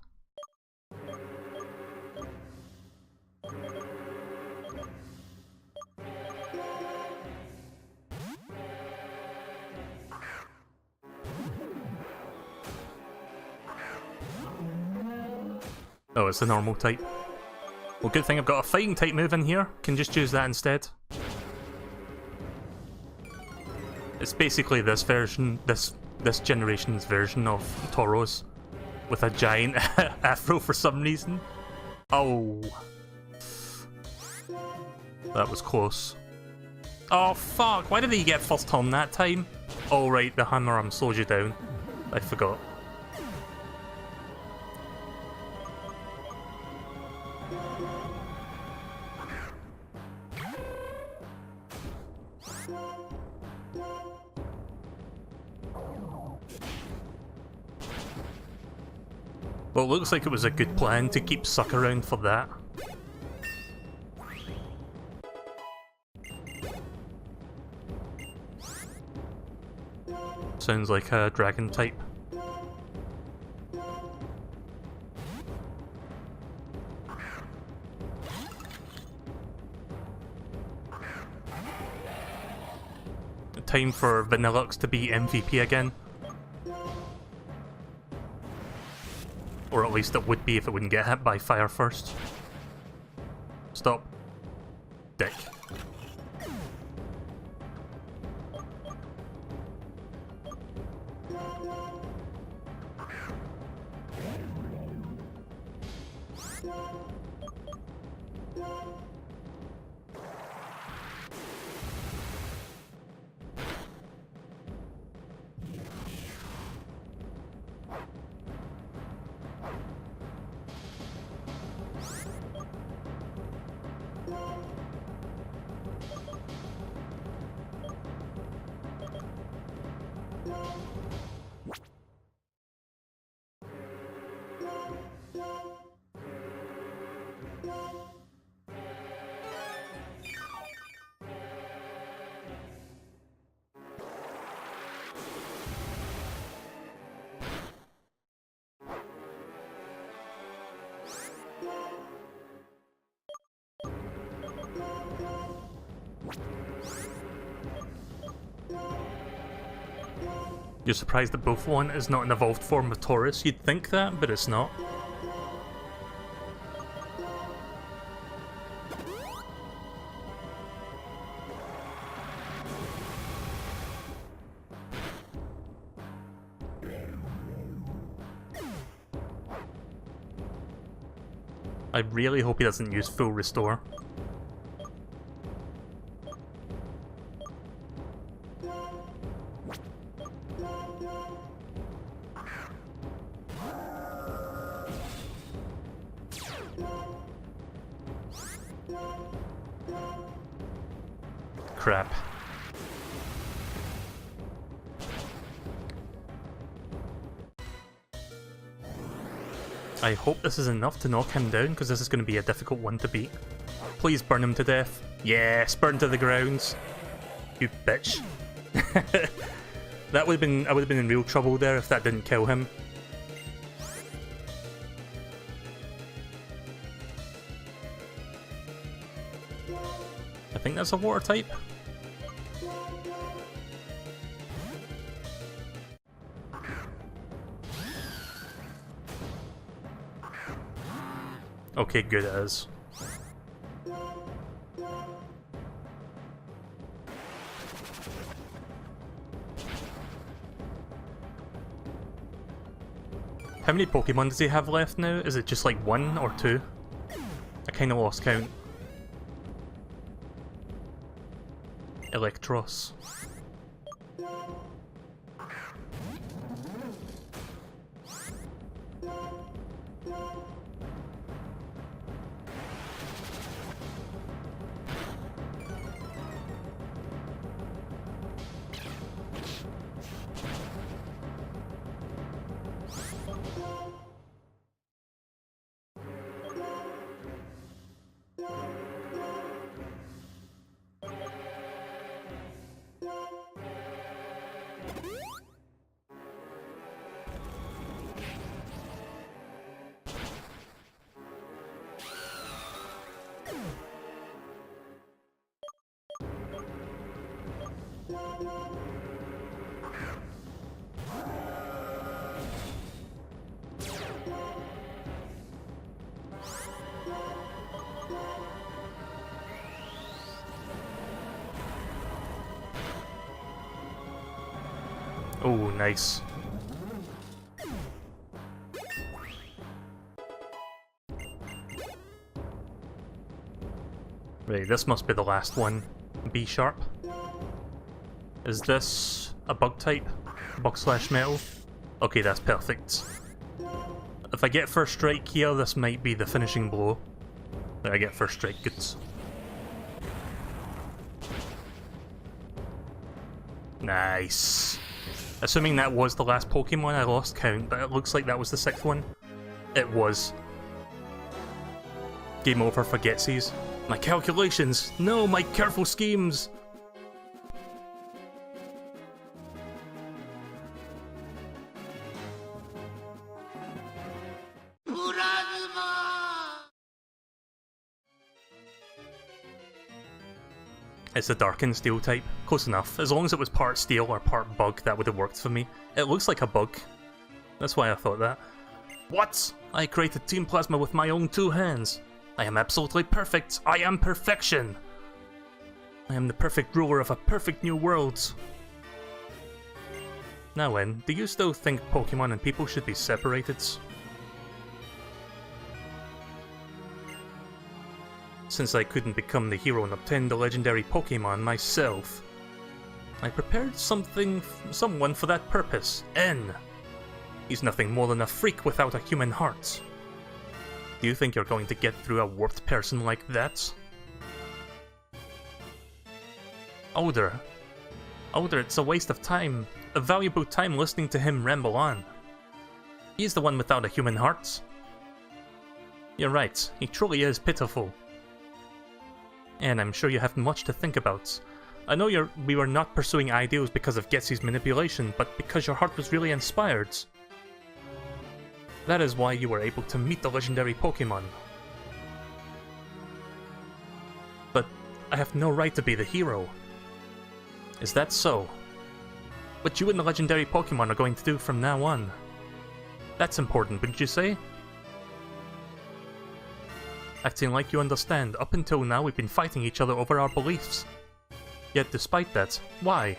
Oh, it's the normal type. Well, good thing I've got a fighting type move in here. Can just use that instead. It's basically this version, this generation's version of Tauros with a giant afro for some reason. Oh. That was close. Oh fuck, why did he get first turn that time? Oh right, the hammer arm slows you down. I forgot. Well, it looks like it was a good plan to keep Suck around for that. Sounds like a dragon type. Time for Vanillux to be MVP again. Or at least it would be if it wouldn't get hit by fire first. Stop. Dick. You're surprised that Buffalon is not an evolved form of Taurus? You'd think that, but it's not. I really hope he doesn't use full restore. Crap. I hope this is enough to knock him down, because this is going to be a difficult one to beat. Please burn him to death. Yes, burn to the grounds. You bitch. I would have been in real trouble there if that didn't kill him. I think that's a water type. Okay, good as. How many Pokemon does he have left now? Is it just like 1 or 2? I kinda lost count. Electros. Oh, nice. Right, this must be the last one. B sharp. Is this a bug type? Bug/metal? Okay, that's perfect. If I get first strike here, this might be the finishing blow. I get first strike, good. Nice. Assuming that was the last Pokemon, I lost count, but it looks like that was the 6th one. It was. Game over for Getsies. My calculations! No, my careful schemes! It's a Dark Steel type. Close enough. As long as it was part Steel or part Bug, that would have worked for me. It looks like a bug. That's why I thought that. What? I created Team Plasma with my own 2 hands. I am absolutely perfect. I am perfection. I am the perfect ruler of a perfect new world. Now then, do you still think Pokemon and people should be separated? Since I couldn't become the hero and obtain the legendary Pokemon myself, I prepared someone for that purpose. N. He's nothing more than a freak without a human heart. Do you think you're going to get through a warped person like that? Older, it's a waste of time. A valuable time listening to him ramble on. He's the one without a human heart. You're right, he truly is pitiful. And I'm sure you have much to think about. I know we were not pursuing ideals because of Getsy's manipulation, but because your heart was really inspired. That is why you were able to meet the legendary Pokemon. But I have no right to be the hero. Is that so? What you and the legendary Pokemon are going to do from now on. That's important, wouldn't you say? Acting like you understand, up until now we've been fighting each other over our beliefs. Yet despite that, why?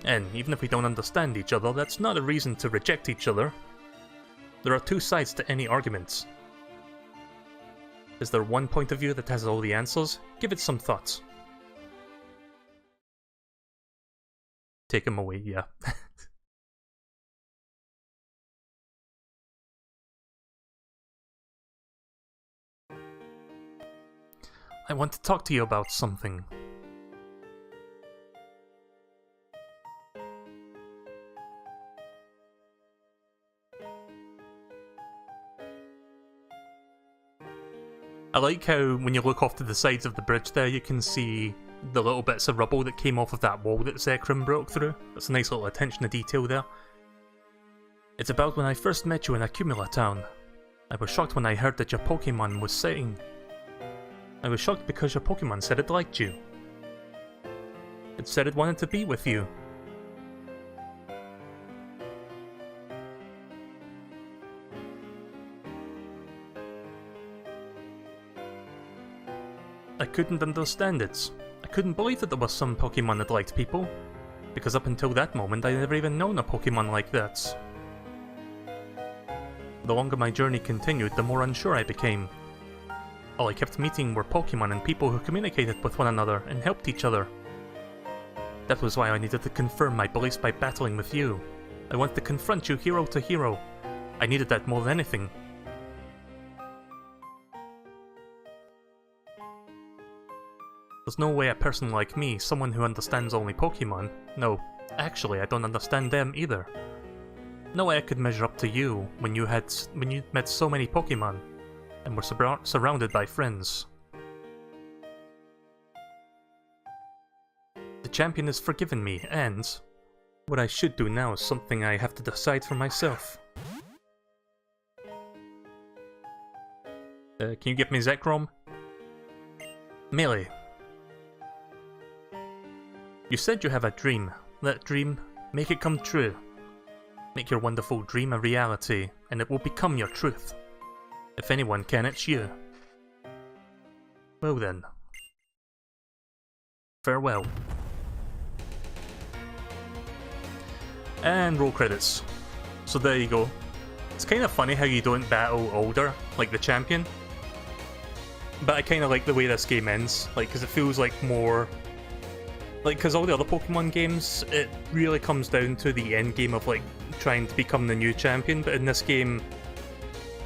And even if we don't understand each other, that's not a reason to reject each other. There are 2 sides to any argument. Is there one point of view that has all the answers? Give it some thought. Take him away, yeah. I want to talk to you about something. I like how when you look off to the sides of the bridge there, you can see the little bits of rubble that came off of that wall that Zekrom broke through. That's a nice little attention to detail there. It's about when I first met you in Accumula Town. I was shocked when I heard that your Pokemon was saying. I was shocked because your Pokemon said it liked you. It said it wanted to be with you. I couldn't understand it. I couldn't believe that there was some Pokemon that liked people, because up until that moment I never even known a Pokemon like that. The longer my journey continued, the more unsure I became. All I kept meeting were Pokemon and people who communicated with one another and helped each other. That was why I needed to confirm my beliefs by battling with you. I wanted to confront you hero to hero. I needed that more than anything. There's no way a person like me, someone who understands only Pokemon, no, actually I don't understand them either. No way I could measure up to you when you met so many Pokemon and were surrounded by friends. The champion has forgiven me, and what I should do now is something I have to decide for myself. Can you get me Zekrom? Melee. You said you have a dream. That dream, make it come true. Make your wonderful dream a reality, and it will become your truth. If anyone can, it's you. Well then. Farewell. And roll credits. So there you go. It's kind of funny how you don't battle older, like the champion. But I kind of like the way this game ends, like, because it feels like more... Like, because all the other Pokemon games, it really comes down to the end game of, like, trying to become the new champion, but in this game,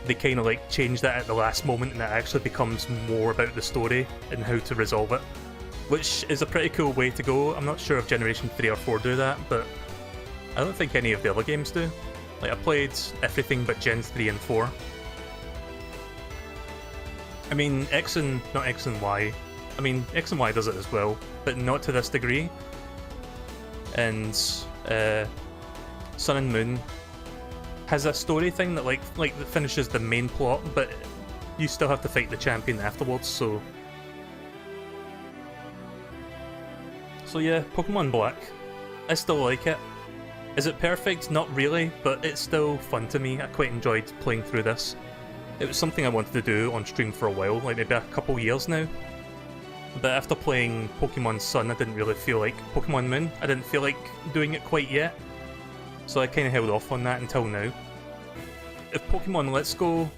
they kind of, like, change that at the last moment, and it actually becomes more about the story and how to resolve it. Which is a pretty cool way to go. I'm not sure if Generation 3 or 4 do that, but I don't think any of the other games do. Like, I played everything but Gen 3 and 4. I mean, not X and Y. I mean, X and Y does it as well, but not to this degree. And Sun and Moon has a story thing that like that finishes the main plot, but you still have to fight the champion afterwards. So yeah, Pokemon Black. I still like it. Is it perfect? Not really, but it's still fun to me. I quite enjoyed playing through this. It was something I wanted to do on stream for a while, like maybe a couple years now. But after playing Pokemon Sun, I didn't really feel like... Pokemon Moon, I didn't feel like doing it quite yet. So I kind of held off on that until now. If Pokemon Let's Go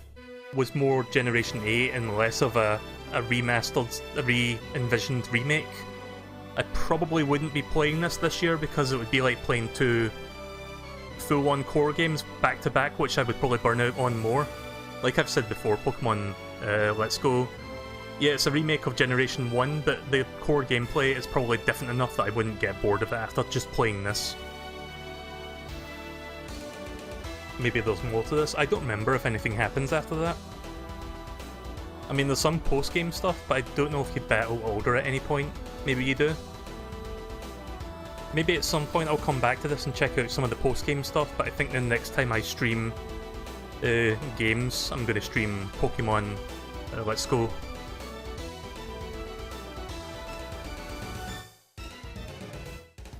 was more Generation 8 and less of a remastered, a re-envisioned remake, I probably wouldn't be playing this year because it would be like playing two full-on core games back-to-back, which I would probably burn out on more. Like I've said before, Pokemon Let's Go, yeah, it's a remake of Generation 1, but the core gameplay is probably different enough that I wouldn't get bored of it after just playing this. Maybe there's more to this. I don't remember if anything happens after that. I mean, there's some post-game stuff, but I don't know if you battle Alder at any point. Maybe you do. Maybe at some point I'll come back to this and check out some of the post-game stuff, but I think the next time I stream games, I'm going to stream Pokemon Let's Go.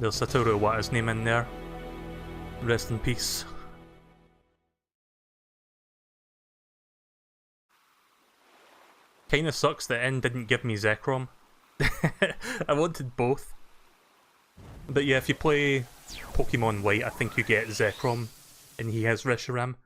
There's Satoru Iwata's name in there. Rest in peace. Kinda sucks that N didn't give me Zekrom. I wanted both. But yeah, if you play Pokemon White, I think you get Zekrom, and he has Reshiram.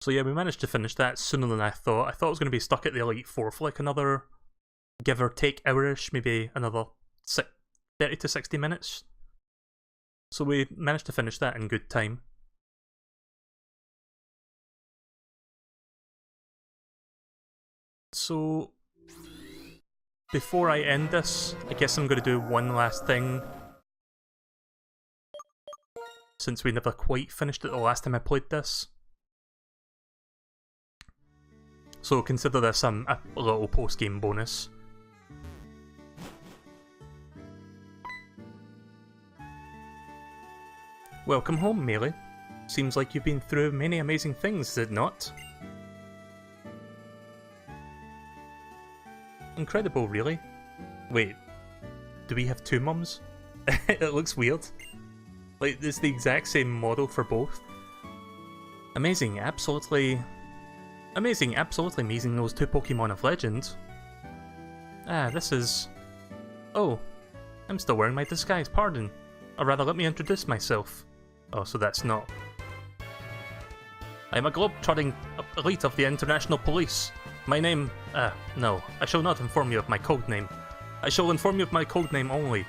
So yeah, we managed to finish that sooner than I thought. I thought I was going to be stuck at the Elite Four for like another, give or take, hour-ish, maybe another 30 to 60 minutes. So we managed to finish that in good time. So, before I end this, I guess I'm going to do one last thing. Since we never quite finished it the last time I played this. So consider this a little post-game bonus. Welcome home, Melee. Seems like you've been through many amazing things, is it not? Incredible, really. Wait, do we have two mums? It looks weird. Like, it's the exact same model for both. Amazing, absolutely amazing, those two Pokemon of legend. Ah, this is... Oh, I'm still wearing my disguise, pardon. Or rather, let me introduce myself. Oh, so that's not... I am a globe-trotting elite of the International Police. My name... no. I shall not inform you of my code name. I shall inform you of my code name only.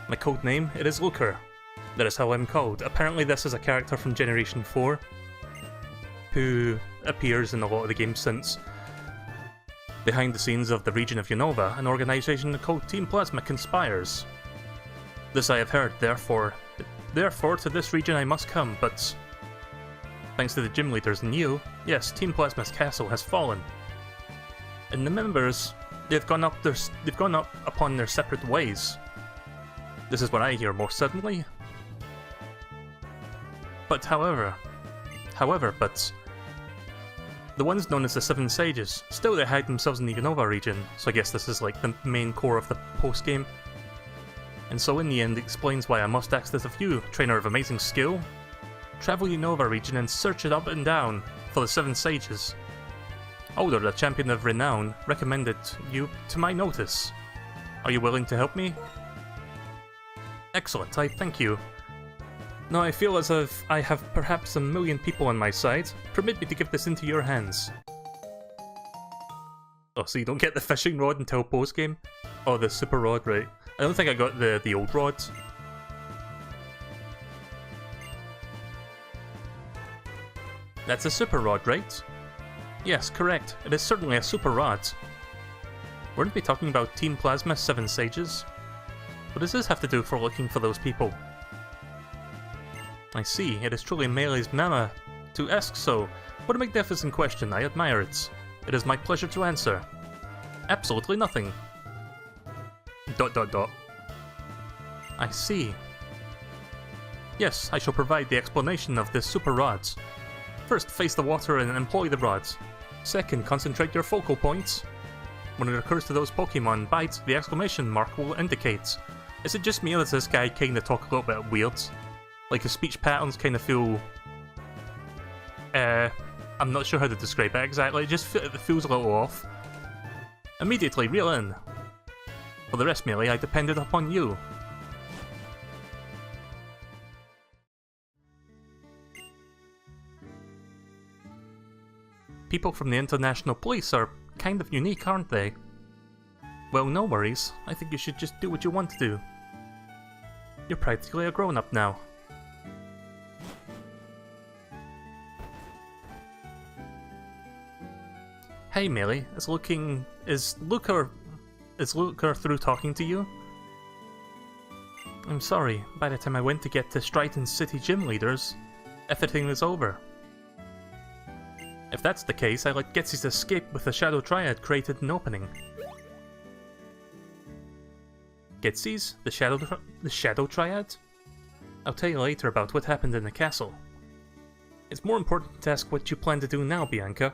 My code name? It is Looker. That is how I'm called. Apparently this is a character from Generation 4, who appears in a lot of the games since. Behind the scenes of the region of Unova, an organisation called Team Plasma conspires. This I have heard, therefore to this region I must come, but... Thanks to the gym leaders in you, yes, Team Plasma's castle has fallen. And the members, they've gone up upon their separate ways. This is what I hear most suddenly. But however, The ones known as the Seven Sages. Still, they hide themselves in the Unova region, so I guess this is like the main core of the post-game. And so in the end, it explains why I must ask this of you, trainer of amazing skill. Travel Unova region and search it up and down for the Seven Sages. Older, the champion of renown, recommended you to my notice. Are you willing to help me? Excellent, I thank you. Now I feel as if I have perhaps 1,000,000 people on my side. Permit me to give this into your hands. Oh, so you don't get the fishing rod until post-game? Oh, the super rod, right. I don't think I got the old rod. That's a super rod, right? Yes, correct. It is certainly a super rod. Weren't we talking about Team Plasma 7 Sages? What does this have to do for looking for those people? I see, it is truly Melee's manner to ask so. What a magnificent question, I admire it. It is my pleasure to answer. Absolutely nothing. ... I see. Yes, I shall provide the explanation of this super rod. First, face the water and employ the rod. Second, concentrate your focal points. When it occurs to those Pokemon, bite, the exclamation mark will indicate. Is it just me or does this guy kinda talk a little bit weird? Like his speech patterns kinda feel... I'm not sure how to describe it exactly, it just it feels a little off. Immediately, reel in. For the rest, Melee, I depended upon you. People from the International Police are kind of unique, aren't they? Well, no worries. I think you should just do what you want to do. You're practically a grown-up now. Hey Melee, is Luca through talking to you? I'm sorry, by the time I went to get to Strighton City gym leaders, everything was over. If that's the case, I let Getsy's escape with the Shadow Triad created an opening. Getsy's? The Shadow Triad? I'll tell you later about what happened in the castle. It's more important to ask what you plan to do now, Bianca.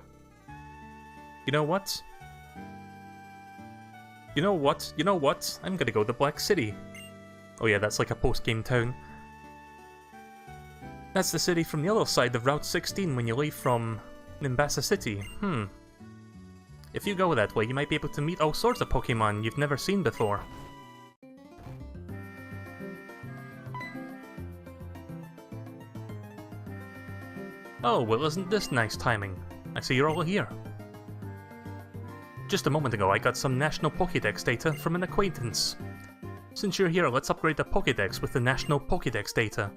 You know what? You know what? I'm gonna go to Black City. Oh yeah, that's like a post-game town. That's the city from the other side of Route 16 when you leave from Nimbasa City. If you go that way, you might be able to meet all sorts of Pokemon you've never seen before. Oh, well isn't this nice timing? I see you're all here. Just a moment ago I got some National Pokédex data from an acquaintance. Since you're here, let's upgrade the Pokédex with the National Pokédex data.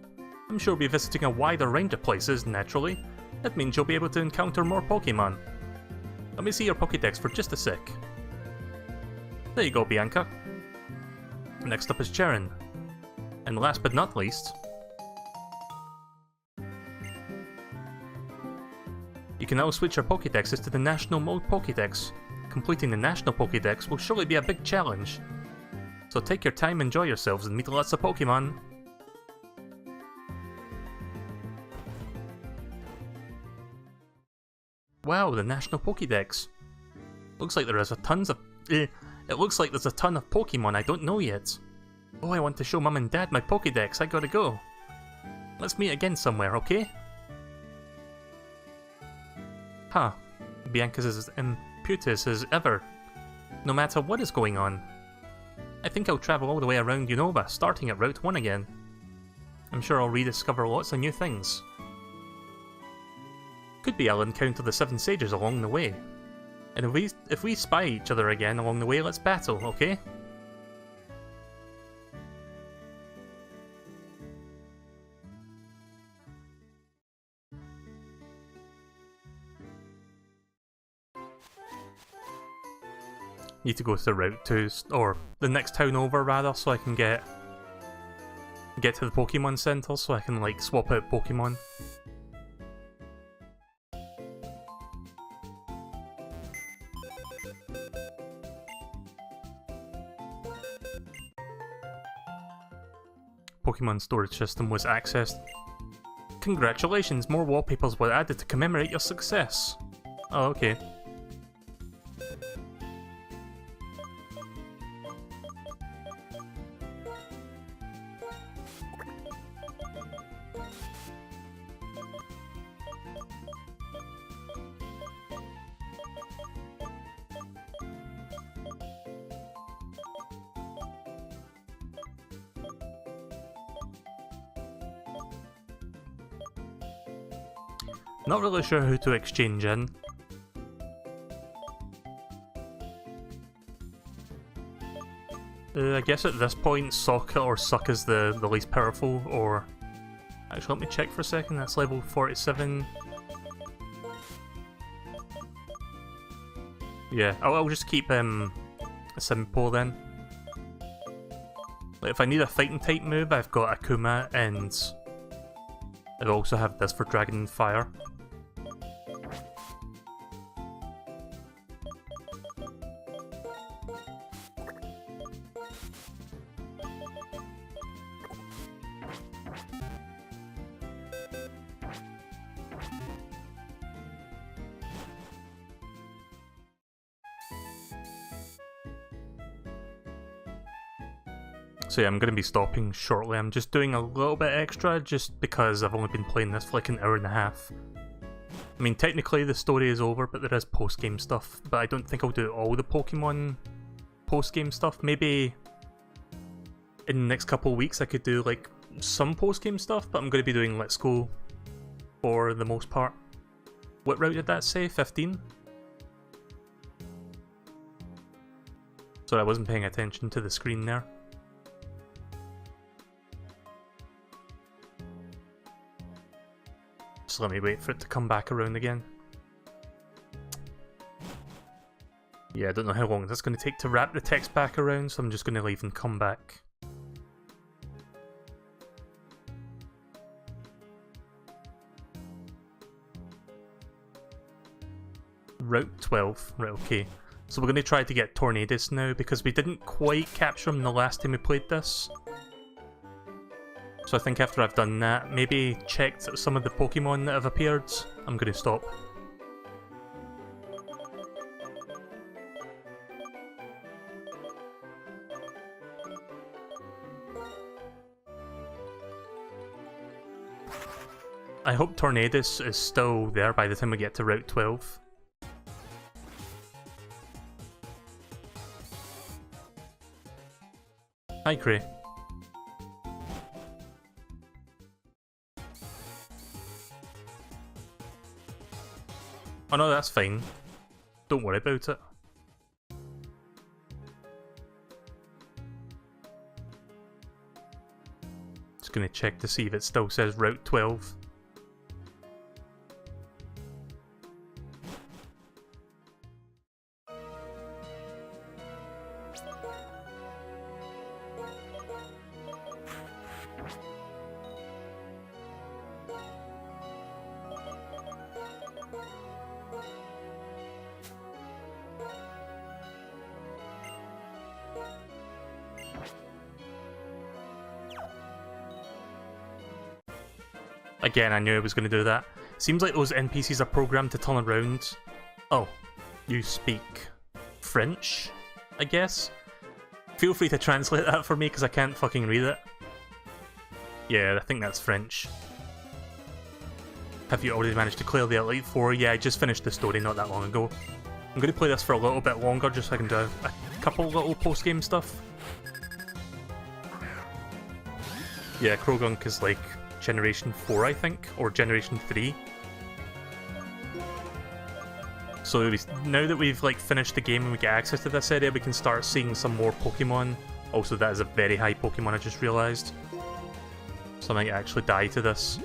I'm sure we'll be visiting a wider range of places, naturally. That means you'll be able to encounter more Pokemon. Let me see your Pokédex for just a sec. There you go, Bianca. Next up is Charon. And last but not least... you can now switch your Pokédexes to the National Mode Pokédex. Completing the National Pokédex will surely be a big challenge. So take your time, enjoy yourselves, and meet lots of Pokemon. Wow, the National Pokédex. Looks like there is it looks like there's a ton of Pokemon I don't know yet. Oh, I want to show Mum and Dad my Pokédex, I gotta go. Let's meet again somewhere, okay? Huh. Bianca's as impetuous as ever, no matter what is going on. I think I'll travel all the way around Unova, starting at Route 1 again. I'm sure I'll rediscover lots of new things. Could be I'll encounter the 7 Sages along the way. And if we spy each other again along the way, let's battle, okay? Need to go to Route 2, or the next town over rather, so I can get to the Pokemon Center, so I can like swap out Pokemon. Pokemon storage system was accessed. Congratulations, more wallpapers were added to commemorate your success. Oh, okay. Not really sure who to exchange in. I guess at this point, Socket or Suck is the least powerful, or... Actually, let me check for a second, that's level 47. Yeah, I'll just keep simple then. Like, if I need a fighting type move, I've got Akuma, and I also have this for Dragon Fire. So yeah, I'm going to be stopping shortly. I'm just doing a little bit extra just because I've only been playing this for like an hour and a half. I mean, technically the story is over, but there is post-game stuff. But I don't think I'll do all the Pokemon post-game stuff. Maybe in the next couple of weeks I could do like some post-game stuff, but I'm going to be doing Let's Go for the most part. What route did that say? 15? Sorry, I wasn't paying attention to the screen there. So let me wait for it to come back around again. Yeah, I don't know how long that's going to take to wrap the text back around, so I'm just going to leave and come back. Route 12, right, okay. So we're going to try to get Tornadus now, because we didn't quite capture him the last time we played this. So I think after I've done that, maybe checked some of the Pokemon that have appeared, I'm going to stop. I hope Tornadus is still there by the time we get to Route 12. Hi, Cray. Oh no, that's fine. Don't worry about it. Just gonna check to see if it still says Route 12. Again, I knew I was going to do that. Seems like those NPCs are programmed to turn around. Oh, you speak French, I guess? Feel free to translate that for me, because I can't fucking read it. Yeah, I think that's French. Have you already managed to clear the Elite Four? Yeah, I just finished the story not that long ago. I'm going to play this for a little bit longer, just so I can do a couple little post-game stuff. Yeah, Krogunk is like Generation 4, I think, or Generation 3. So now that we've like finished the game and we get access to this area, we can start seeing some more Pokemon. Also, that is a very high Pokemon, I just realised. So I might actually die to this.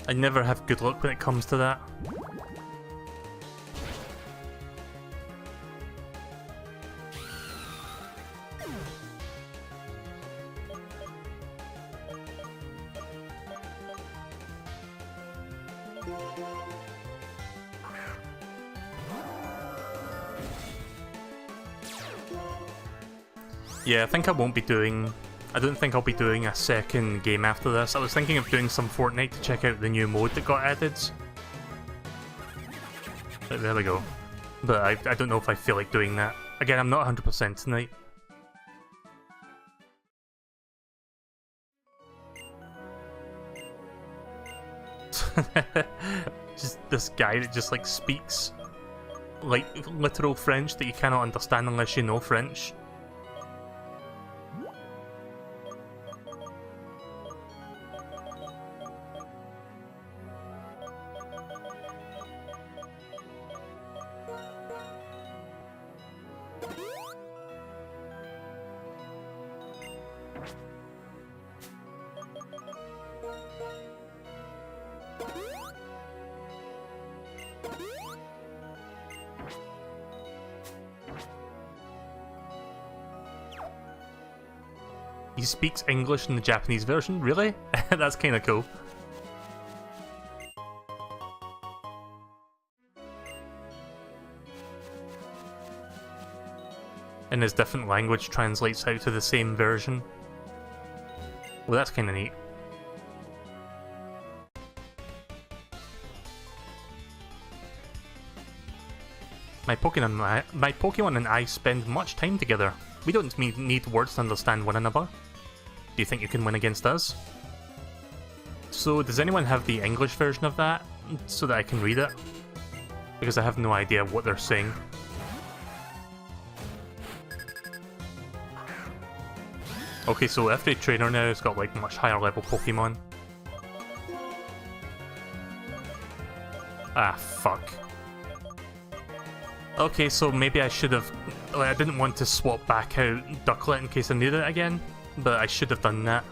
I never have good luck when it comes to that. Yeah, I think I won't be doing... I don't think I'll be doing a second game after this. I was thinking of doing some Fortnite to check out the new mode that got added. But there we go. But I don't know if I feel like doing that. Again, I'm not 100% tonight. Just this guy that just like speaks like literal French that you cannot understand unless you know French. He speaks English in the Japanese version? Really? That's kind of cool. And his different language translates out to the same version. Well, that's kind of neat. My Pokemon and I spend much time together. We don't need words to understand one another. Do you think you can win against us? So, does anyone have the English version of that, so that I can read it? Because I have no idea what they're saying. Okay, so every trainer now has got like much higher level Pokemon. Ah, fuck. Okay, so maybe I should have... Like, I didn't want to swap back out Ducklet in case I need it again, but I should have done that.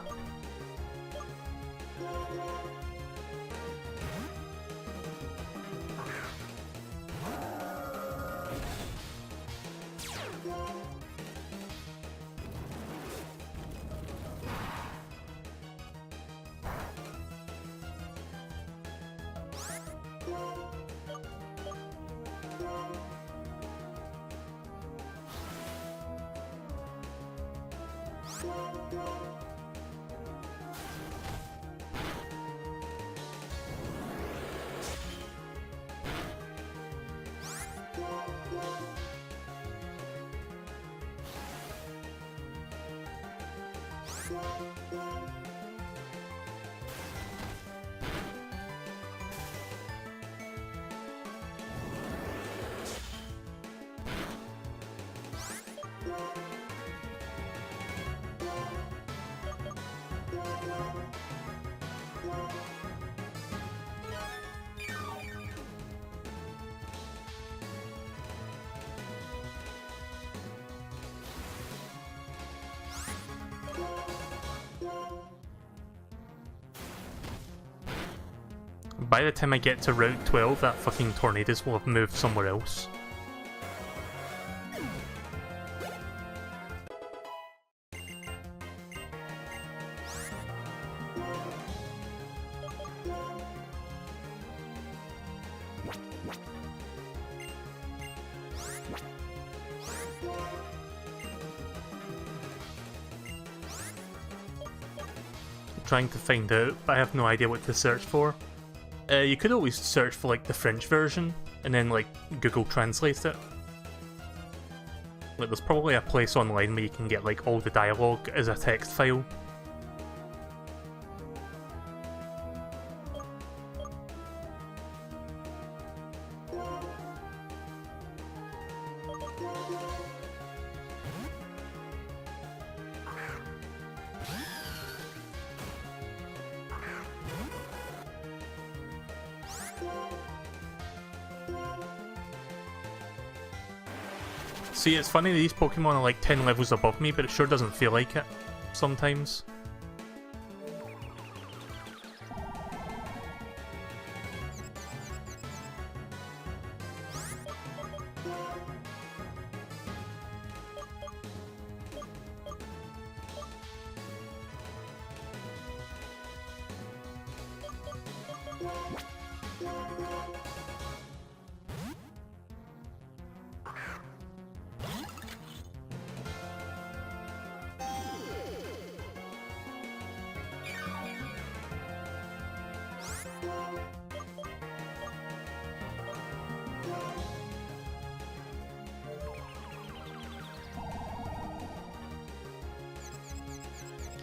By the time I get to Route 12, that fucking Tornadus will have moved somewhere else. Trying to find out, but I have no idea what to search for. You could always search for like the French version and then like Google Translate it. Like there's probably a place online where you can get like all the dialogue as a text file. See, it's funny, these Pokemon are like 10 levels above me, but it sure doesn't feel like it sometimes.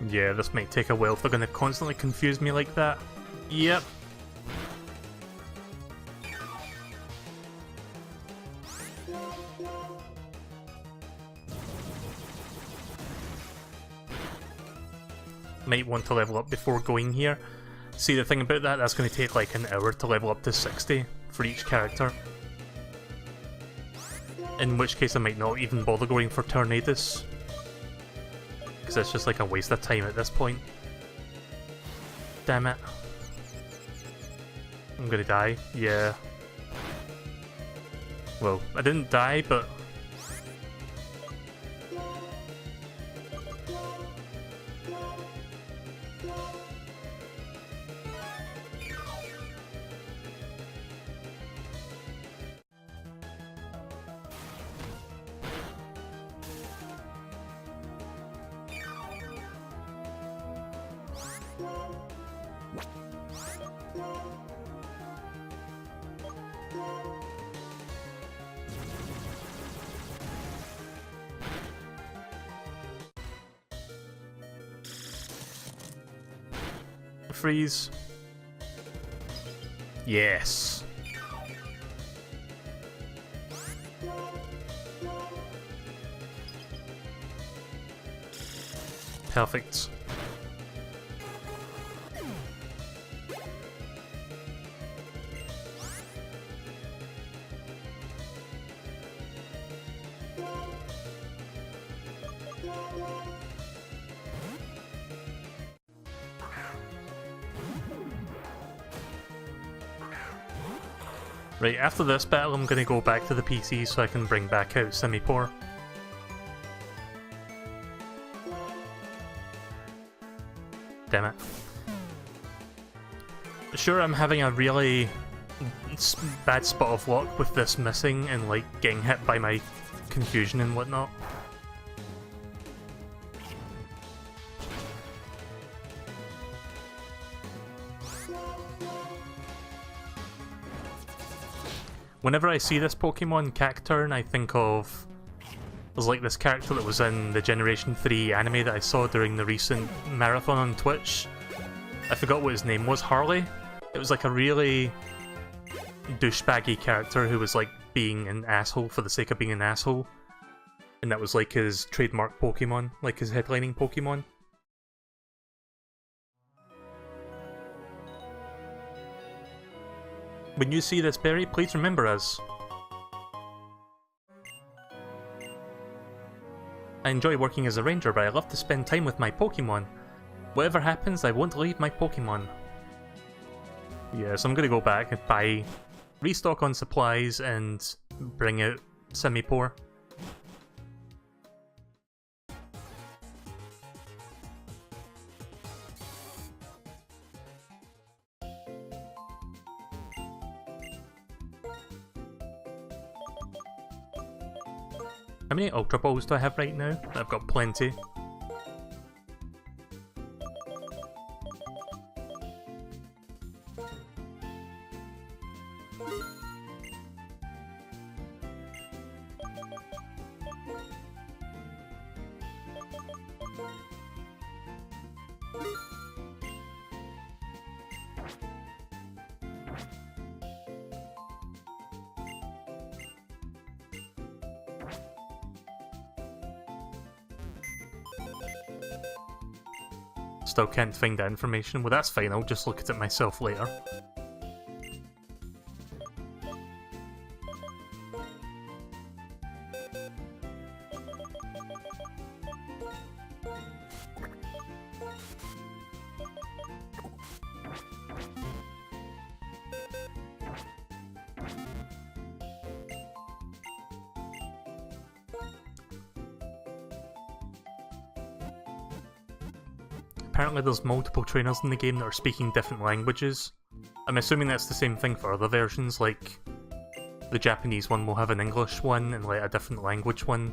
Yeah, this might take a while if they're gonna constantly confuse me like that. Yep. Might want to level up before going here. See, the thing about that, that's going to take like an hour to level up to 60 for each character. In which case I might not even bother going for Tornadus, because it's just like a waste of time at this point. Damn it. I'm gonna die. Yeah. Well, I didn't die, but... freeze. Yes. Perfect. Right, after this battle I'm going to go back to the PC so I can bring back out Simipour. Damn it. Sure, I'm having a really bad spot of luck with this missing and like getting hit by my confusion and whatnot. Whenever I see this Pokemon Cacturn, I think of... There's like this character that was in the Generation 3 anime that I saw during the recent marathon on Twitch. I forgot what his name was, Harley? It was like a really douchebaggy character who was like being an asshole for the sake of being an asshole. And that was like his trademark Pokemon, like his headlining Pokemon. When you see this berry, please remember us. I enjoy working as a ranger, but I love to spend time with my Pokemon. Whatever happens, I won't leave my Pokemon. Yeah, so I'm gonna go back and buy, restock on supplies, and bring out Simipour. How many Ultra Balls do I have right now? I've got plenty. Still can't find that information. Well, that's fine, I'll just look at it myself later. Apparently there's multiple trainers in the game that are speaking different languages. I'm assuming that's the same thing for other versions, like the Japanese one will have an English one and like a different language one.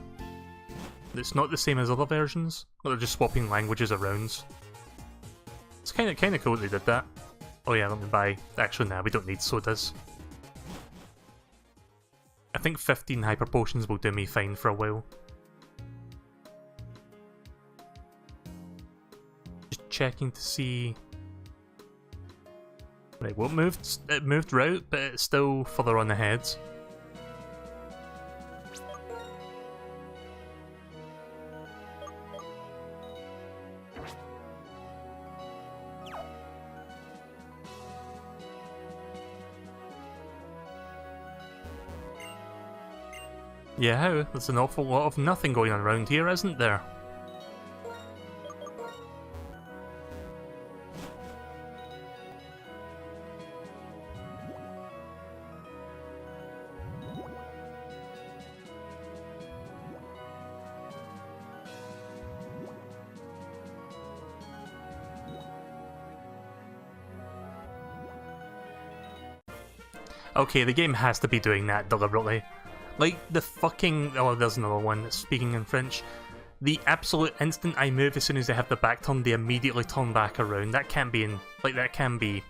It's not the same as other versions, but they're just swapping languages around. It's kinda cool that they did that. Oh yeah, let me buy... Actually, nah, we don't need sodas. I think 15 Hyper Potions will do me fine for a while. Just checking to see... Right, what moved? It moved route, but it's still further on ahead. Yeah, how? There's an awful lot of nothing going on around here, isn't there? Okay, the game has to be doing that deliberately. Like, the fucking... Oh, there's another one that's speaking in French. The absolute instant I move, as soon as they have the back turn, they immediately turn back around. That can't be in... Like, that can be...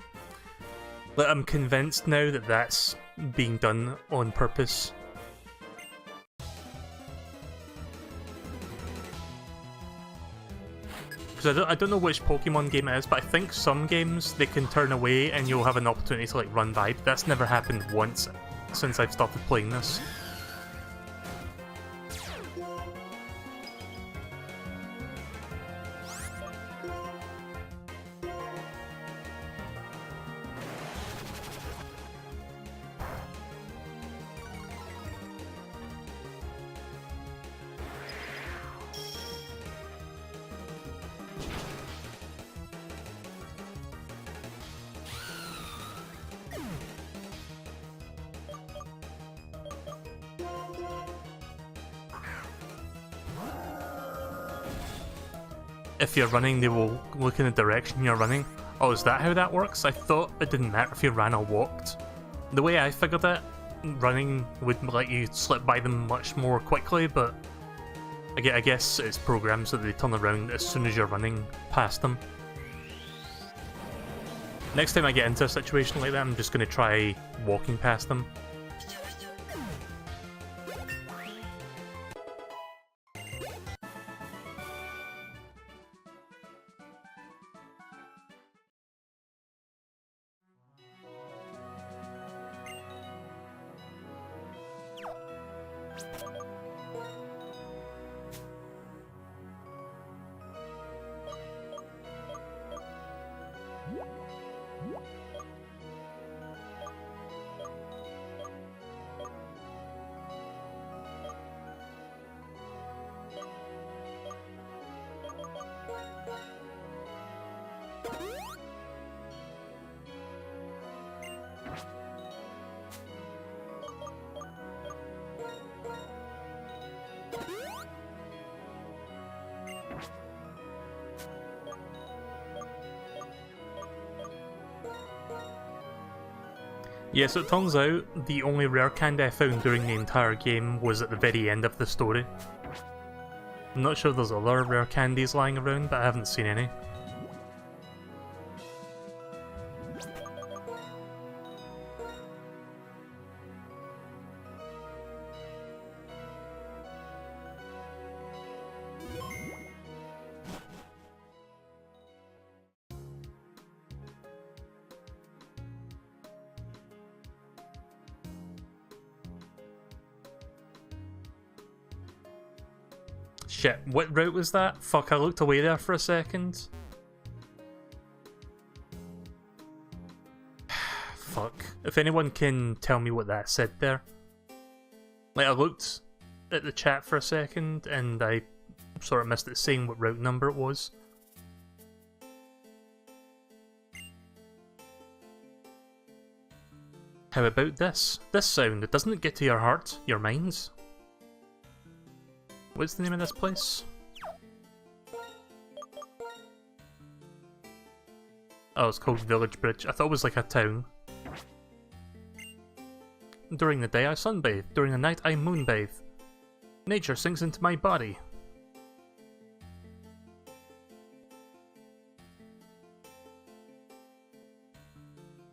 Like, I'm convinced now that that's being done on purpose. Because I don't know which Pokemon game it is, but I think some games they can turn away and you'll have an opportunity to like run by. But that's never happened once since I've started playing this. If you're running, they will look in the direction you're running. Oh, is that how that works? I thought it didn't matter if you ran or walked. The way I figured it, running would let you slip by them much more quickly, but I guess it's programmed so that they turn around as soon as you're running past them. Next time I get into a situation like that, I'm just going to try walking past them. Yeah, so it turns out the only rare candy I found during the entire game was at the very end of the story. I'm not sure there's other rare candies lying around, but I haven't seen any. Shit, what route was that? Fuck, I looked away there for a second. Fuck. If anyone can tell me what that said there. Like, I looked at the chat for a second and I sort of missed it saying what route number it was. How about this? This sound, it doesn't get to your heart, your minds. What's the name of this place? Oh, it's called Village Bridge. I thought it was like a town. During the day I sunbathe, during the night I moonbathe. Nature sinks into my body.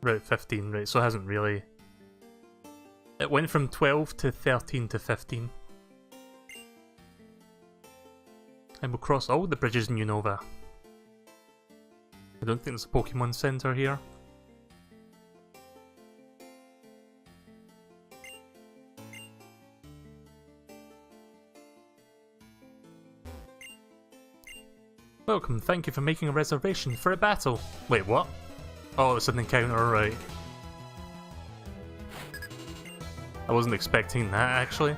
Route 15, right, so it hasn't really... It went from 12 to 13 to 15. And we'll cross all the bridges in Unova. I don't think there's a Pokemon Center here. Welcome, thank you for making a reservation for a battle. Wait, what? Oh, it's an encounter, right. I wasn't expecting that, actually.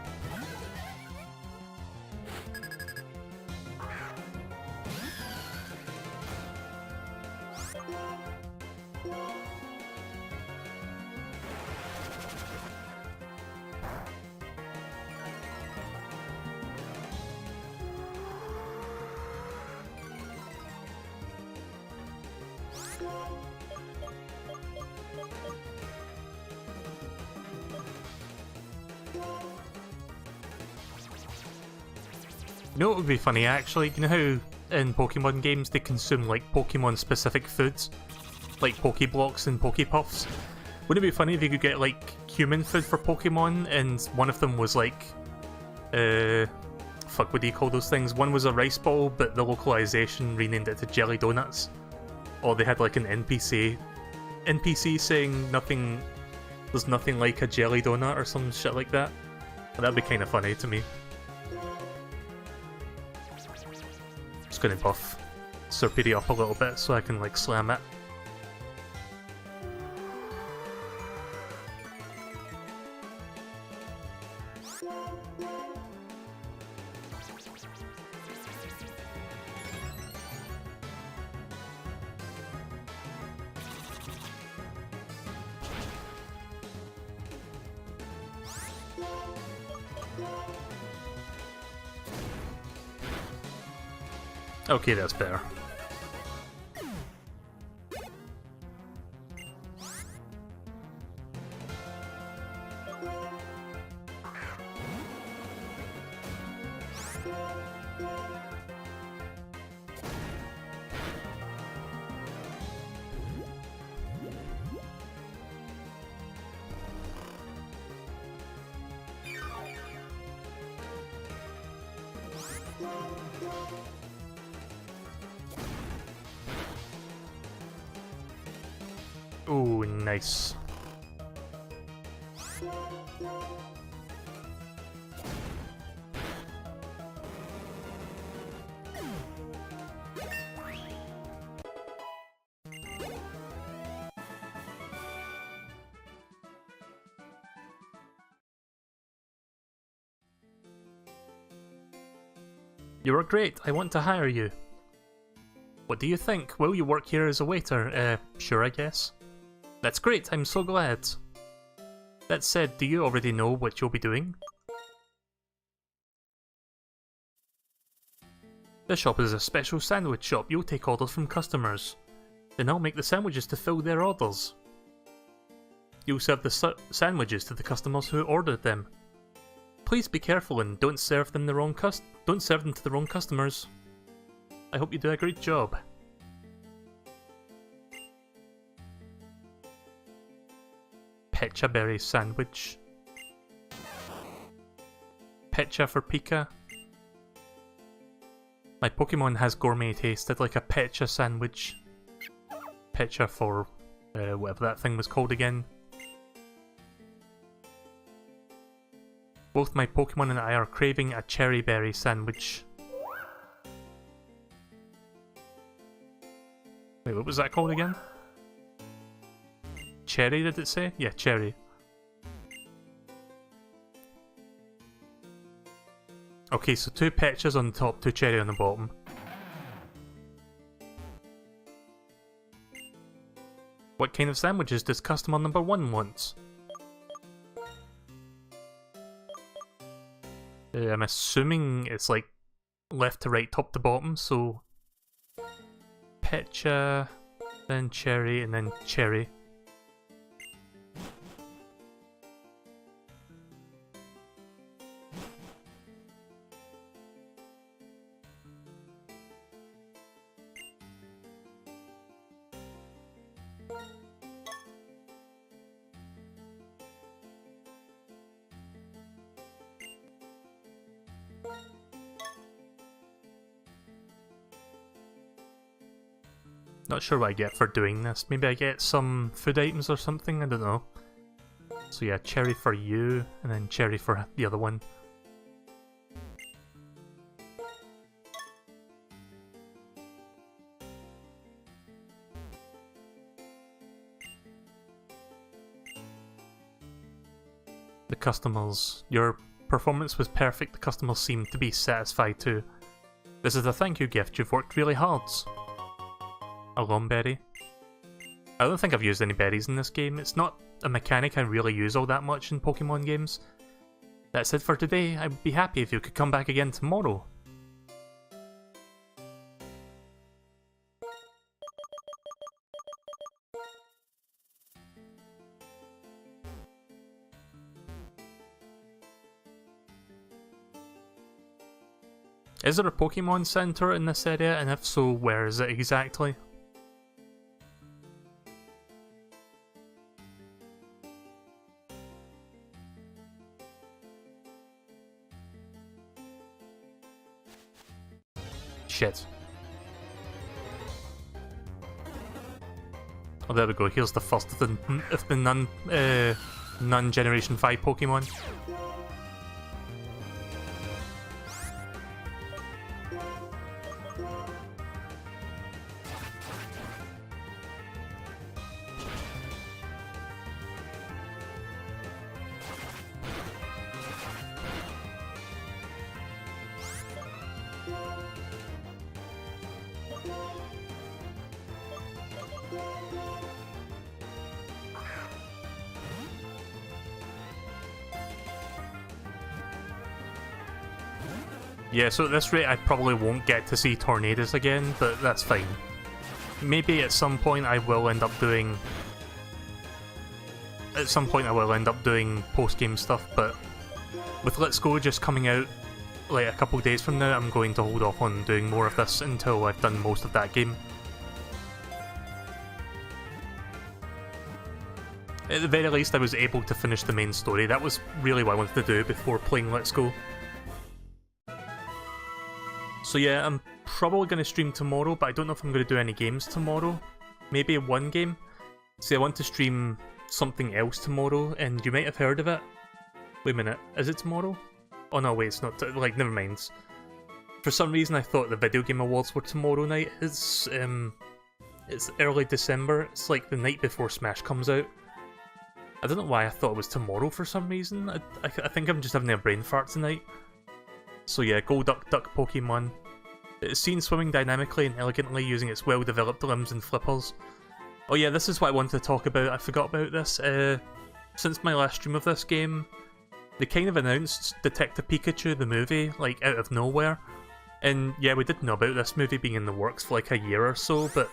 You know what would be funny actually? You know how in Pokemon games they consume like Pokemon specific foods? Like Pokeblocks and Pokepuffs? Wouldn't it be funny if you could get like human food for Pokemon and one of them was like... fuck, what do you call those things? One was a rice ball but the localization renamed it to Jelly Donuts. Or they had like an NPC saying nothing... there's nothing like a jelly donut or some shit like that. That'd be kind of funny to me. Just gonna buff Serpedy up a little bit so I can like slam it. Okay, that's better. Ooh, nice. You are great. I want to hire you. What do you think? Will you work here as a waiter? Sure, I guess. That's great, I'm so glad. That said, do you already know what you'll be doing? This shop is a special sandwich shop. You'll take orders from customers. Then I'll make the sandwiches to fill their orders. You'll serve the sandwiches to the customers who ordered them. Please be careful and don't serve them to the wrong customers. I hope you do a great job. Pecha berry sandwich. Pecha for Pika. My Pokemon has gourmet taste. I'd like a Pecha sandwich. Pecha for whatever that thing was called again. Both my Pokemon and I are craving a cherry berry sandwich. Wait, what was that called again? Cherry, did it say? Yeah, cherry. Okay, so 2 Pechas on the top, 2 cherry on the bottom. What kind of sandwiches does customer number 1 want? I'm assuming it's like left to right, top to bottom, so... Pecha, then cherry, and then cherry. Not sure what I get for doing this. Maybe I get some food items or something, I don't know. So yeah, cherry for you, and then cherry for the other one. The customers. Your performance was perfect, the customers seemed to be satisfied too. This is a thank you gift, you've worked really hard. A lone berry. I don't think I've used any berries in this game. It's not a mechanic I really use all that much in Pokemon games. That's it for today. I'd be happy if you could come back again tomorrow. Is there a Pokemon Center in this area, and if so, where is it exactly? Shit. Oh, there we go. Here's the first of the non-Generation 5 Pokemon. Yeah, so at this rate I probably won't get to see tornadoes again, but that's fine. Maybe at some point I will end up doing... post-game stuff, but with Let's Go just coming out like a couple days from now, I'm going to hold off on doing more of this until I've done most of that game. At the very least I was able to finish the main story. That was really what I wanted to do before playing Let's Go. So yeah, I'm probably going to stream tomorrow, but I don't know if I'm going to do any games tomorrow. Maybe one game. See, I want to stream something else tomorrow, and you might have heard of it. Wait a minute, is it tomorrow? Oh no, wait, it's not. Like, never mind. For some reason I thought the Video Game Awards were tomorrow night. It's early December. It's like the night before Smash comes out. I don't know why I thought it was tomorrow for some reason. I think I'm just having a brain fart tonight. So yeah, Golduck Duck Pokemon. It's seen swimming dynamically and elegantly using its well-developed limbs and flippers. Oh yeah, this is what I wanted to talk about. I forgot about this. Since my last stream of this game, they kind of announced Detective Pikachu, the movie, like out of nowhere. And yeah, we did know about this movie being in the works for like a year or so, but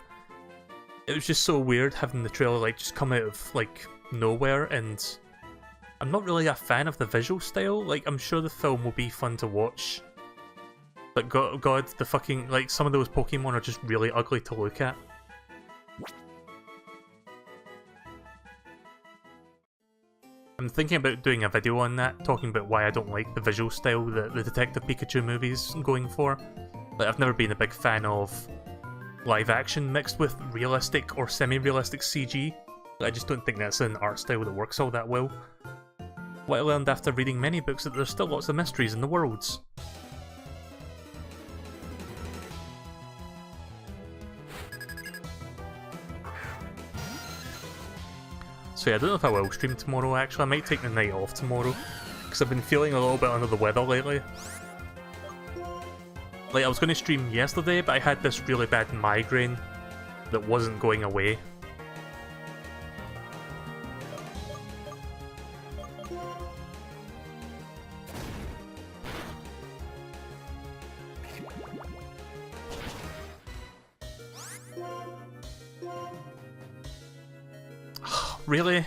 it was just so weird having the trailer like just come out of like nowhere, and I'm not really a fan of the visual style. Like, I'm sure the film will be fun to watch, but God, the fucking, like, some of those Pokemon are just really ugly to look at. I'm thinking about doing a video on that, talking about why I don't like the visual style that the Detective Pikachu movie's going for. Like, I've never been a big fan of live action mixed with realistic or semi-realistic CG. I just don't think that's an art style that works all that well. What I learned after reading many books is that there's still lots of mysteries in the worlds. So yeah, I don't know if I will stream tomorrow actually. I might take the night off tomorrow, because I've been feeling a little bit under the weather lately. Like, I was going to stream yesterday, but I had this really bad migraine that wasn't going away. Really?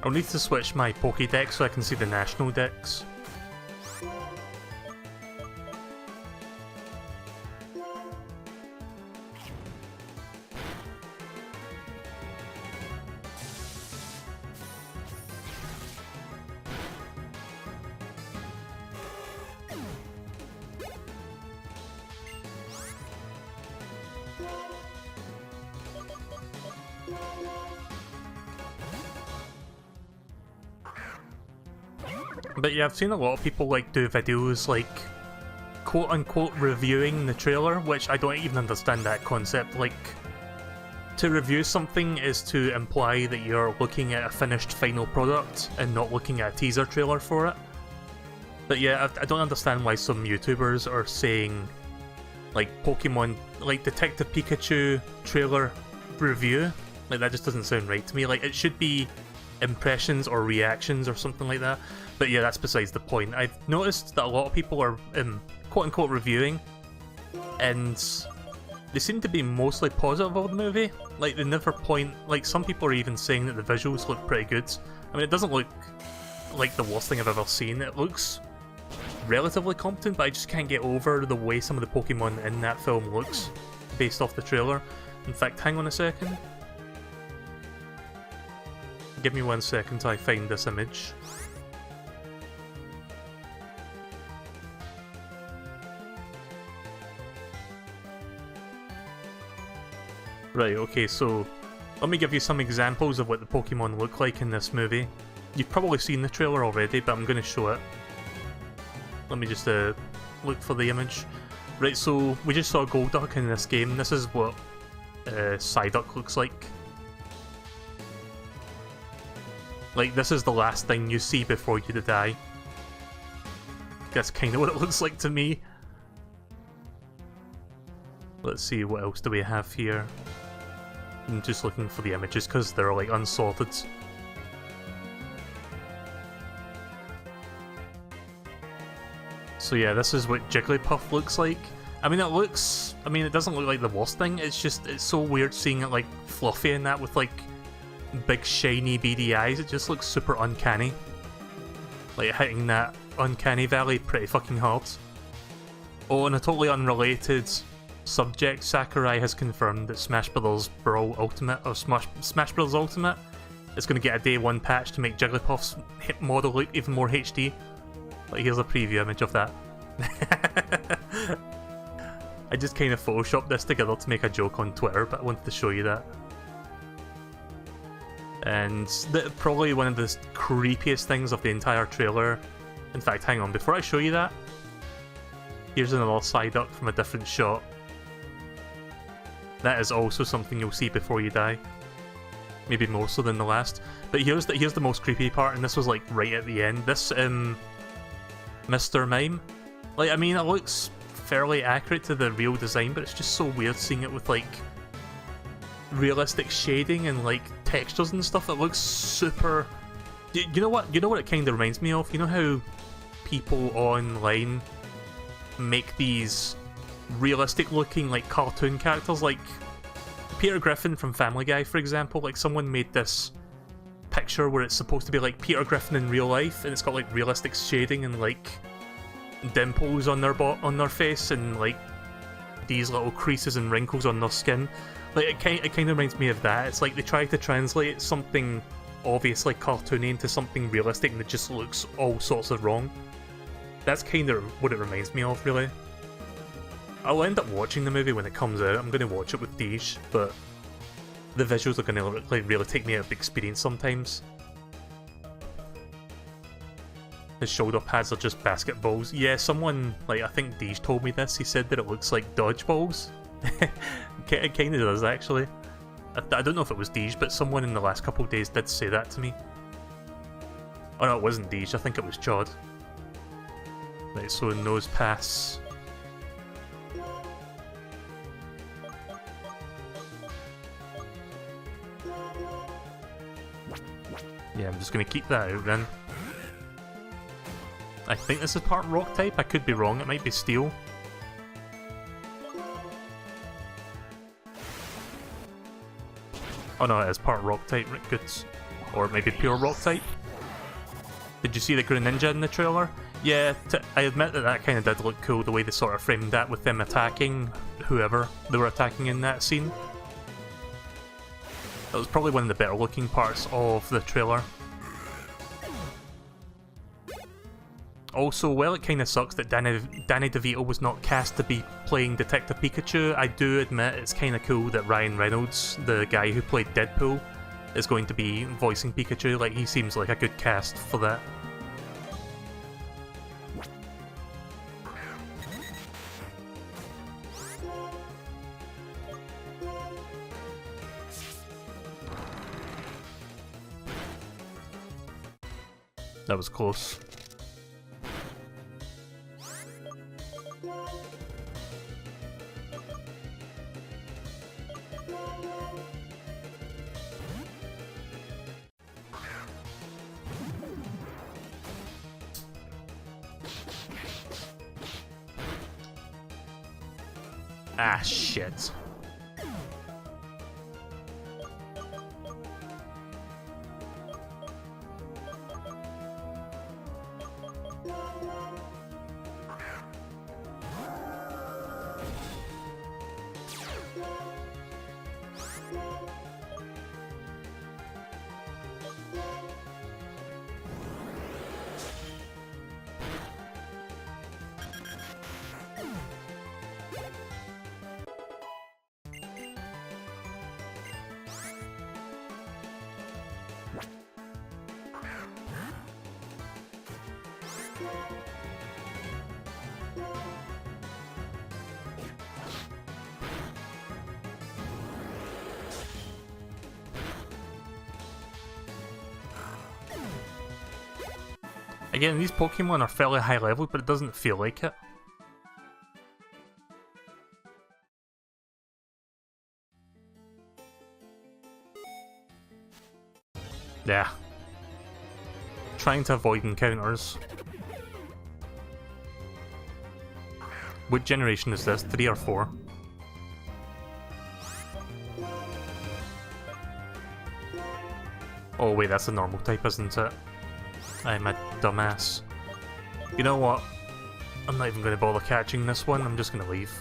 I'll need to switch my Pokédex so I can see the national decks. But yeah, I've seen a lot of people like do videos like quote-unquote reviewing the trailer, which I don't even understand that concept. Like, to review something is to imply that you're looking at a finished final product and not looking at a teaser trailer for it. But yeah, I don't understand why some YouTubers are saying like Pokemon, like Detective Pikachu trailer review. Like, that just doesn't sound right to me. Like, it should be impressions or reactions or something like that. But yeah, that's besides the point. I've noticed that a lot of people are quote-unquote reviewing, and they seem to be mostly positive of the movie. Like, they never point... Like, some people are even saying that the visuals look pretty good. I mean, it doesn't look like the worst thing I've ever seen. It looks relatively competent, but I just can't get over the way some of the Pokemon in that film looks based off the trailer. In fact, hang on a second. Give me 1 second till I find this image. Right, okay, so let me give you some examples of what the Pokemon look like in this movie. You've probably seen the trailer already, but I'm going to show it. Let me just look for the image. Right, so we just saw Golduck in this game. This is what Psyduck looks like. Like, this is the last thing you see before you die. That's kind of what it looks like to me. Let's see, what else do we have here? I'm just looking for the images because they're like unsorted. So yeah, this is what Jigglypuff looks like. I mean, it doesn't look like the worst thing, it's just, it's so weird seeing it like fluffy and that with like big shiny beady eyes. It just looks super uncanny. Like hitting that uncanny valley pretty fucking hard. Oh, and a totally unrelated subject, Sakurai has confirmed that Smash Bros. Brawl Ultimate, or Smash Bros. Ultimate, is going to get a day one patch to make Jigglypuff's model look even more HD. Like, here's a preview image of that. I just kind of photoshopped this together to make a joke on Twitter, but I wanted to show you that. And probably one of the creepiest things of the entire trailer. In fact, hang on, before I show you that, here's another Psyduck from a different shot. That is also something you'll see before you die. Maybe more so than the last. But here's the most creepy part, and this was like right at the end. This, Mr. Mime. Like, I mean, it looks fairly accurate to the real design, but it's just so weird seeing it with like realistic shading and like textures and stuff. It looks super... You know what it kind of reminds me of? You know how people online make these realistic looking like cartoon characters, like Peter Griffin from Family Guy, for example? Like, someone made this picture where it's supposed to be like Peter Griffin in real life, and it's got like realistic shading and like dimples on their face and like these little creases and wrinkles on their skin. Like, it kind of reminds me of that. It's like they try to translate something obviously cartoony into something realistic, and it just looks all sorts of wrong. That's kind of what it reminds me of, really. I'll end up watching the movie when it comes out. I'm going to watch it with Deej, but the visuals are going to like really take me out of the experience sometimes. His shoulder pads are just basketballs. Yeah, someone, like, I think Deej told me this. He said that it looks like dodgeballs. It kind of does, actually. I don't know if it was Deej, but someone in the last couple of days did say that to me. Oh no, it wasn't Deej. I think it was Chod. Right, so nose pass. Yeah, I'm just going to keep that out then. I think this is part rock type. I could be wrong. It might be steel. Oh no, it is part rock type, good. Or maybe pure rock type. Did you see the Greninja in the trailer? Yeah, I admit that kind of did look cool, the way they sort of framed that with them attacking whoever they were attacking in that scene. That was probably one of the better looking parts of the trailer. Also, while it kind of sucks that Danny DeVito was not cast to be playing Detective Pikachu, I do admit it's kind of cool that Ryan Reynolds, the guy who played Deadpool, is going to be voicing Pikachu. Like, he seems like a good cast for that. That was close. Ah, shit. Again, these Pokemon are fairly high level, but it doesn't feel like it. Yeah. Trying to avoid encounters. What generation is this? 3 or 4? Oh wait, that's a normal type, isn't it? I'm a dumbass. You know what? I'm not even going to bother catching this one, I'm just going to leave.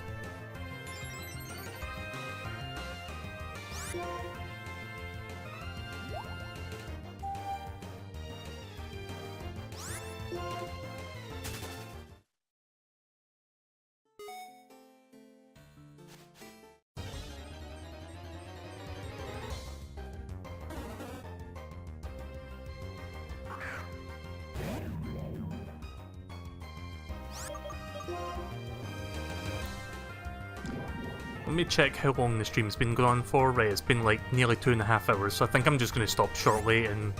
Let me check how long the stream's been going on for. Right, it's been like nearly 2.5 hours, so I think I'm just going to stop shortly and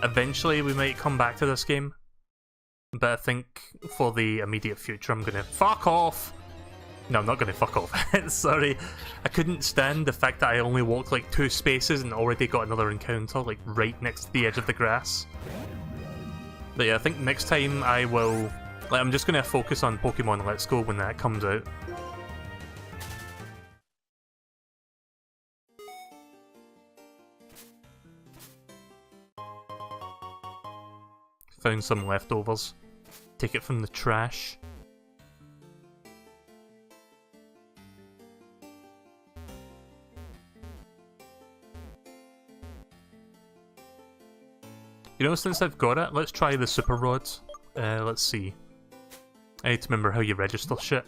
eventually we might come back to this game. But I think for the immediate future I'm going to fuck off! No, I'm not going to fuck off. Sorry. I couldn't stand the fact that I only walked like 2 spaces and already got another encounter, like right next to the edge of the grass. But yeah, I think next time I will... Like, I'm just going to focus on Pokemon Let's Go when that comes out. Found some leftovers. Take it from the trash. You know, since I've got it, let's try the Super Rod. Let's see. I need to remember how you register shit.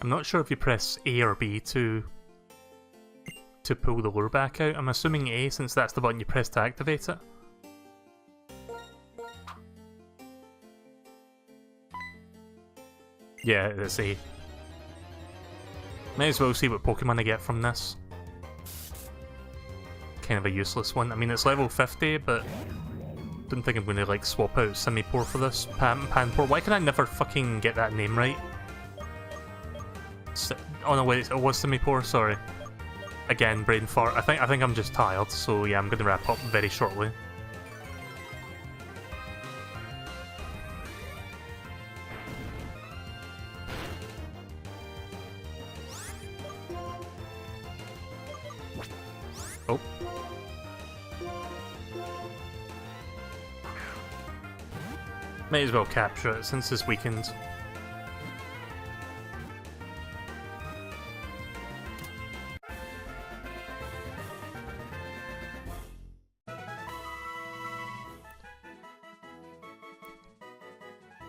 I'm not sure if you press A or B to pull the lure back out. I'm assuming A, since that's the button you press to activate it. Yeah, it's A. Might as well see what Pokemon I get from this. kind of a useless one. I mean, it's level 50, but don't think I'm going to like swap out Simipour for this. Panpour. Why can I never fucking get that name right? Oh no, wait, it was Simipour. Sorry. Again, brain fart. I think I'm just tired. So yeah, I'm going to wrap up very shortly. Oh. May as well capture it since this weekend.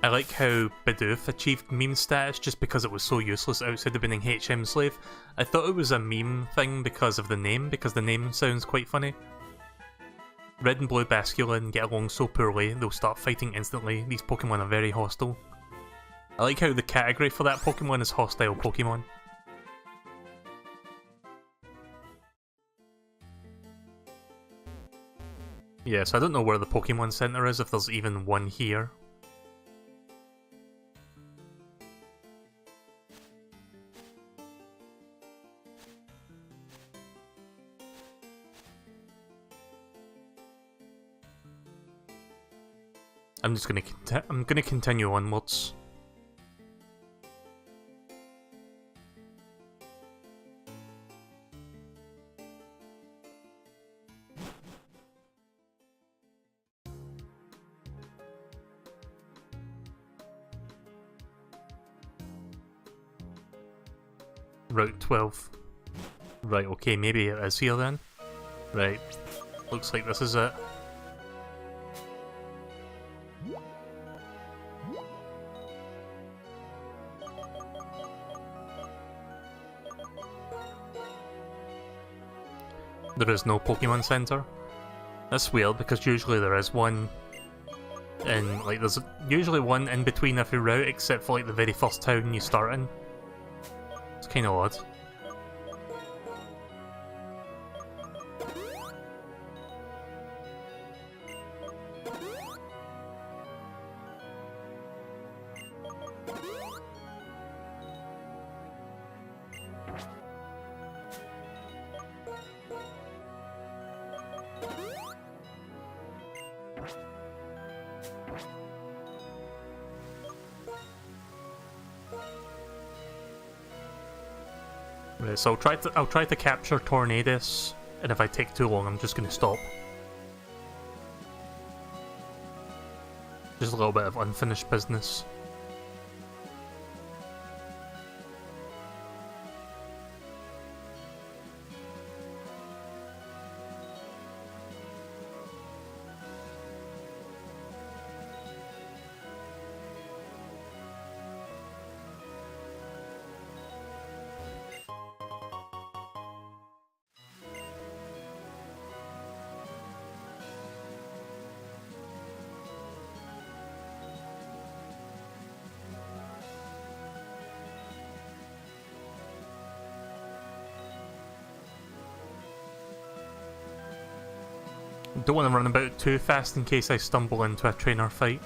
I like how Bidoof achieved meme status just because it was so useless outside of being HM Slave. I thought it was a meme thing because of the name, because the name sounds quite funny. Red and Blue Basculin get along so poorly, they'll start fighting instantly. These Pokemon are very hostile. I like how the category for that Pokemon is hostile Pokemon. Yeah, so I don't know where the Pokemon Center is, if there's even one here. I'm just gonna continue onwards. Route 12. Right, okay, maybe it is here then. Right, looks like this is it. There is no Pokemon Center. That's weird because usually there is one. And like there's usually one in between every route except for like the very first town you start in. It's kinda odd. Right, so I'll try to capture Tornadus, and if I take too long, I'm just gonna stop. Just a little bit of unfinished business. Don't want to run about too fast in case I stumble into a trainer fight.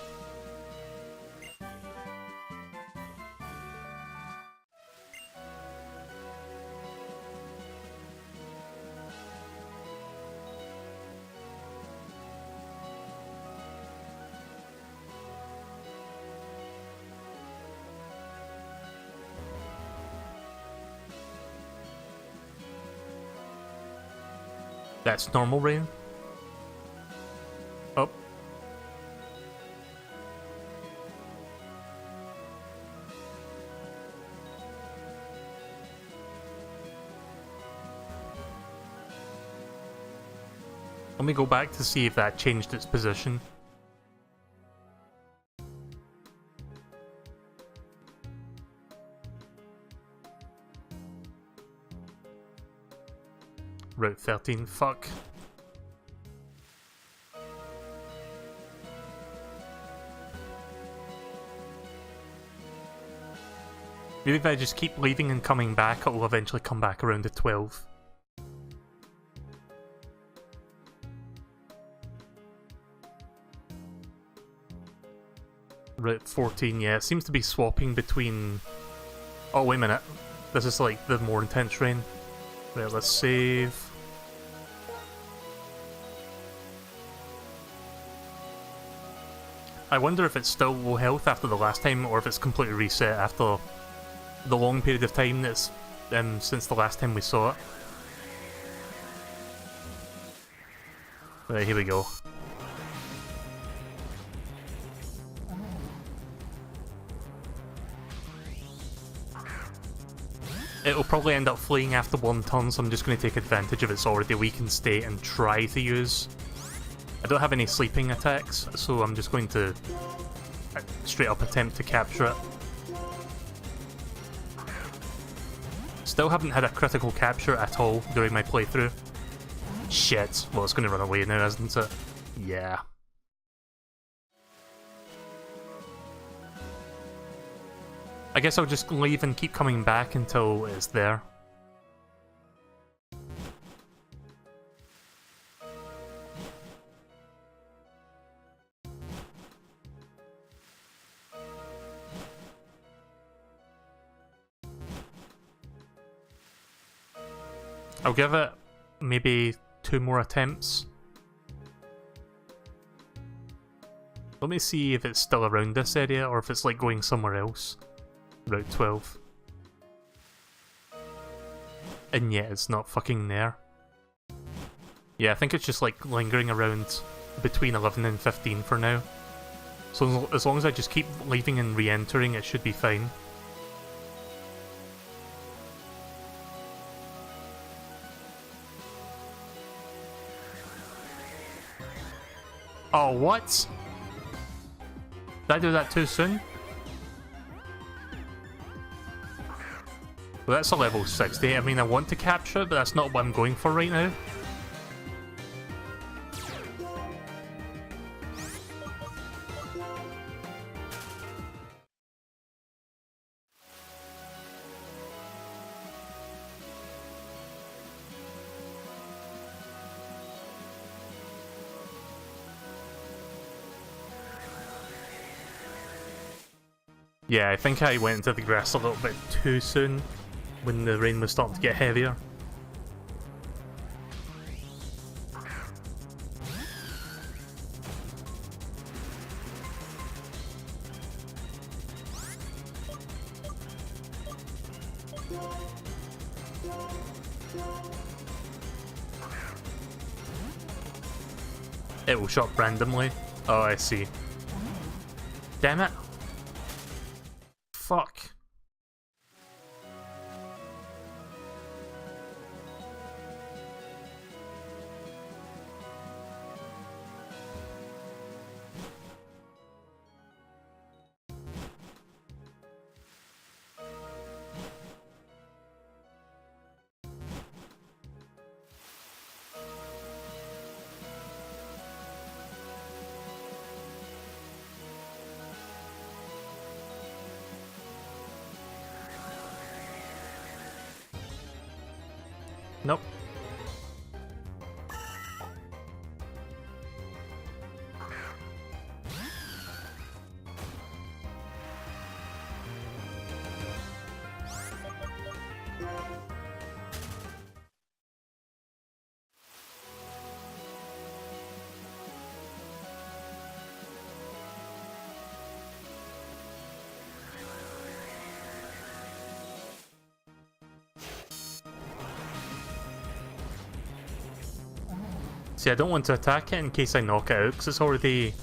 That's normal rain. Oh. Let me go back to see if that changed its position. Route 13, fuck. Maybe if I just keep leaving and coming back, it will eventually come back around to 12. Route 14, yeah, it seems to be swapping between... Oh, wait a minute. This is like the more intense rain. Right, let's save. I wonder if it's still low health after the last time, or if it's completely reset after the long period of time that's since the last time we saw it. Right, here we go. It'll probably end up fleeing after one turn, so I'm just going to take advantage of its already weakened state and try to use... I don't have any sleeping attacks, so I'm just going to straight up attempt to capture it. Still haven't had a critical capture at all during my playthrough. Shit. Well, it's going to run away now, isn't it? Yeah. I guess I'll just leave and keep coming back until it's there. I'll give it maybe 2 more attempts. Let me see if it's still around this area or if it's like going somewhere else. Route 12. And yet it's not fucking there. Yeah, I think it's just like lingering around between 11 and 15 for now. So as long as I just keep leaving and re-entering, it should be fine. Oh, what? Did I do that too soon? Well, that's a level 60. I mean, I want to capture it, but that's not what I'm going for right now. Yeah, I think I went into the grass a little bit too soon when the rain was starting to get heavier. It will show up randomly. Oh, I see. Damn it. Fuck. Nope. See, I don't want to attack it in case I knock it out, because it's already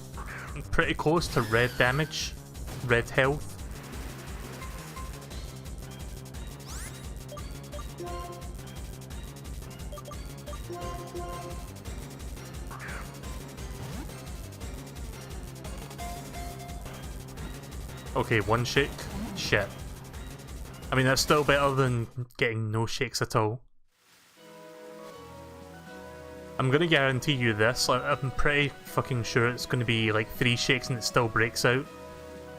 pretty close to red damage, red health. Okay, 1 shake. Shit. I mean, that's still better than getting no shakes at all. I'm gonna guarantee you this, I'm pretty fucking sure it's gonna be like 3 shakes and it still breaks out.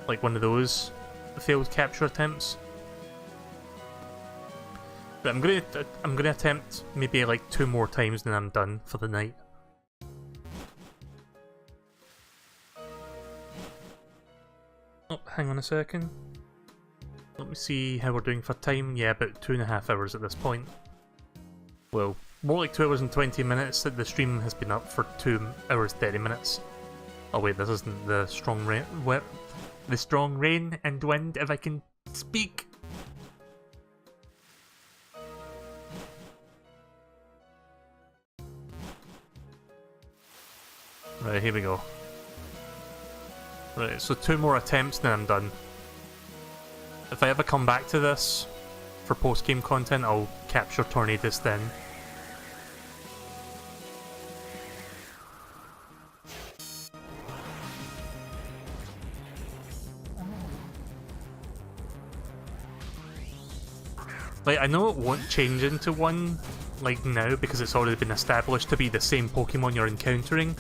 Like one of those failed capture attempts. But I'm gonna attempt maybe like 2 more times and then I'm done for the night. hang on a second. Let me see how we're doing for time. Yeah, about 2.5 hours at this point. Well, more like 2 hours and 20 minutes. The stream has been up for 2 hours 30 minutes. Oh wait, this isn't the strong rain. The strong rain and wind, if I can speak. Right, here we go. Right, so 2 more attempts and then I'm done. If I ever come back to this for post-game content, I'll capture Tornadus then. Like, I know it won't change into one, like, now, because it's already been established to be the same Pokemon you're encountering,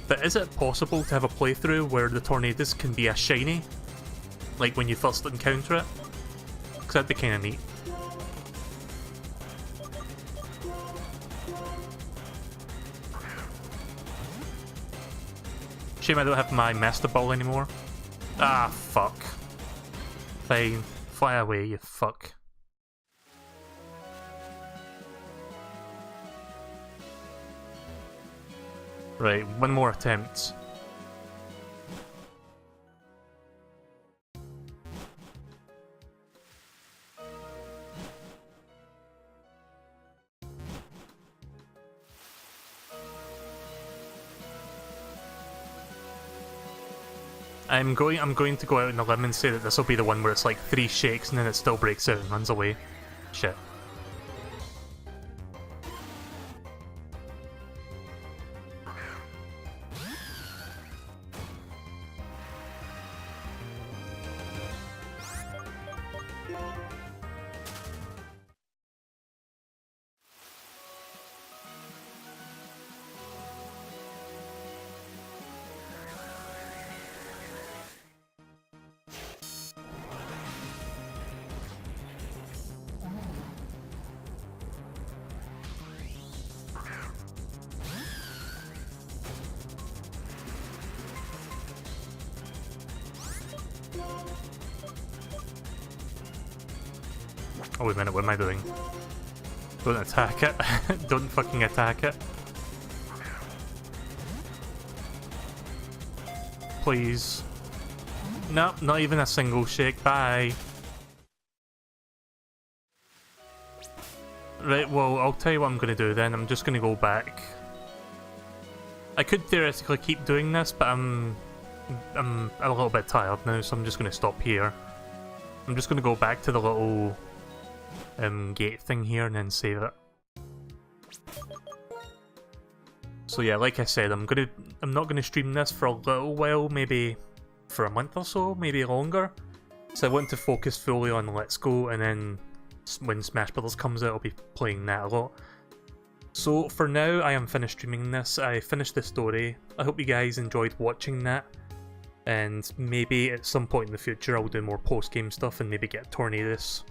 but is it possible to have a playthrough where the Tornadus can be a shiny? Like, when you first encounter it? Because that'd be kinda neat. Shame I don't have my Master Ball anymore. Ah, fuck. Fine. Fly away, you fuck. Right, 1 more attempt. I'm going to go out on a limb and say that this will be the one where it's like 3 shakes and then it still breaks out and runs away. Shit. Oh wait a minute, what am I doing? Don't attack it. Don't fucking attack it. Please. Nope, not even a single shake. Bye. Right, well, I'll tell you what I'm going to do then. I'm just going to go back. I could theoretically keep doing this, but I'm a little bit tired now, so I'm just going to stop here. I'm just going to go back to the little gate thing here and then save it. So yeah, like I said, I'm not gonna stream this for a little while, maybe for a month or so, maybe longer. So I want to focus fully on Let's Go, and then when Smash Brothers comes out, I'll be playing that a lot. So for now, I am finished streaming this. I finished the story. I hope you guys enjoyed watching that, and maybe at some point in the future I'll do more post-game stuff and maybe get Tornadus.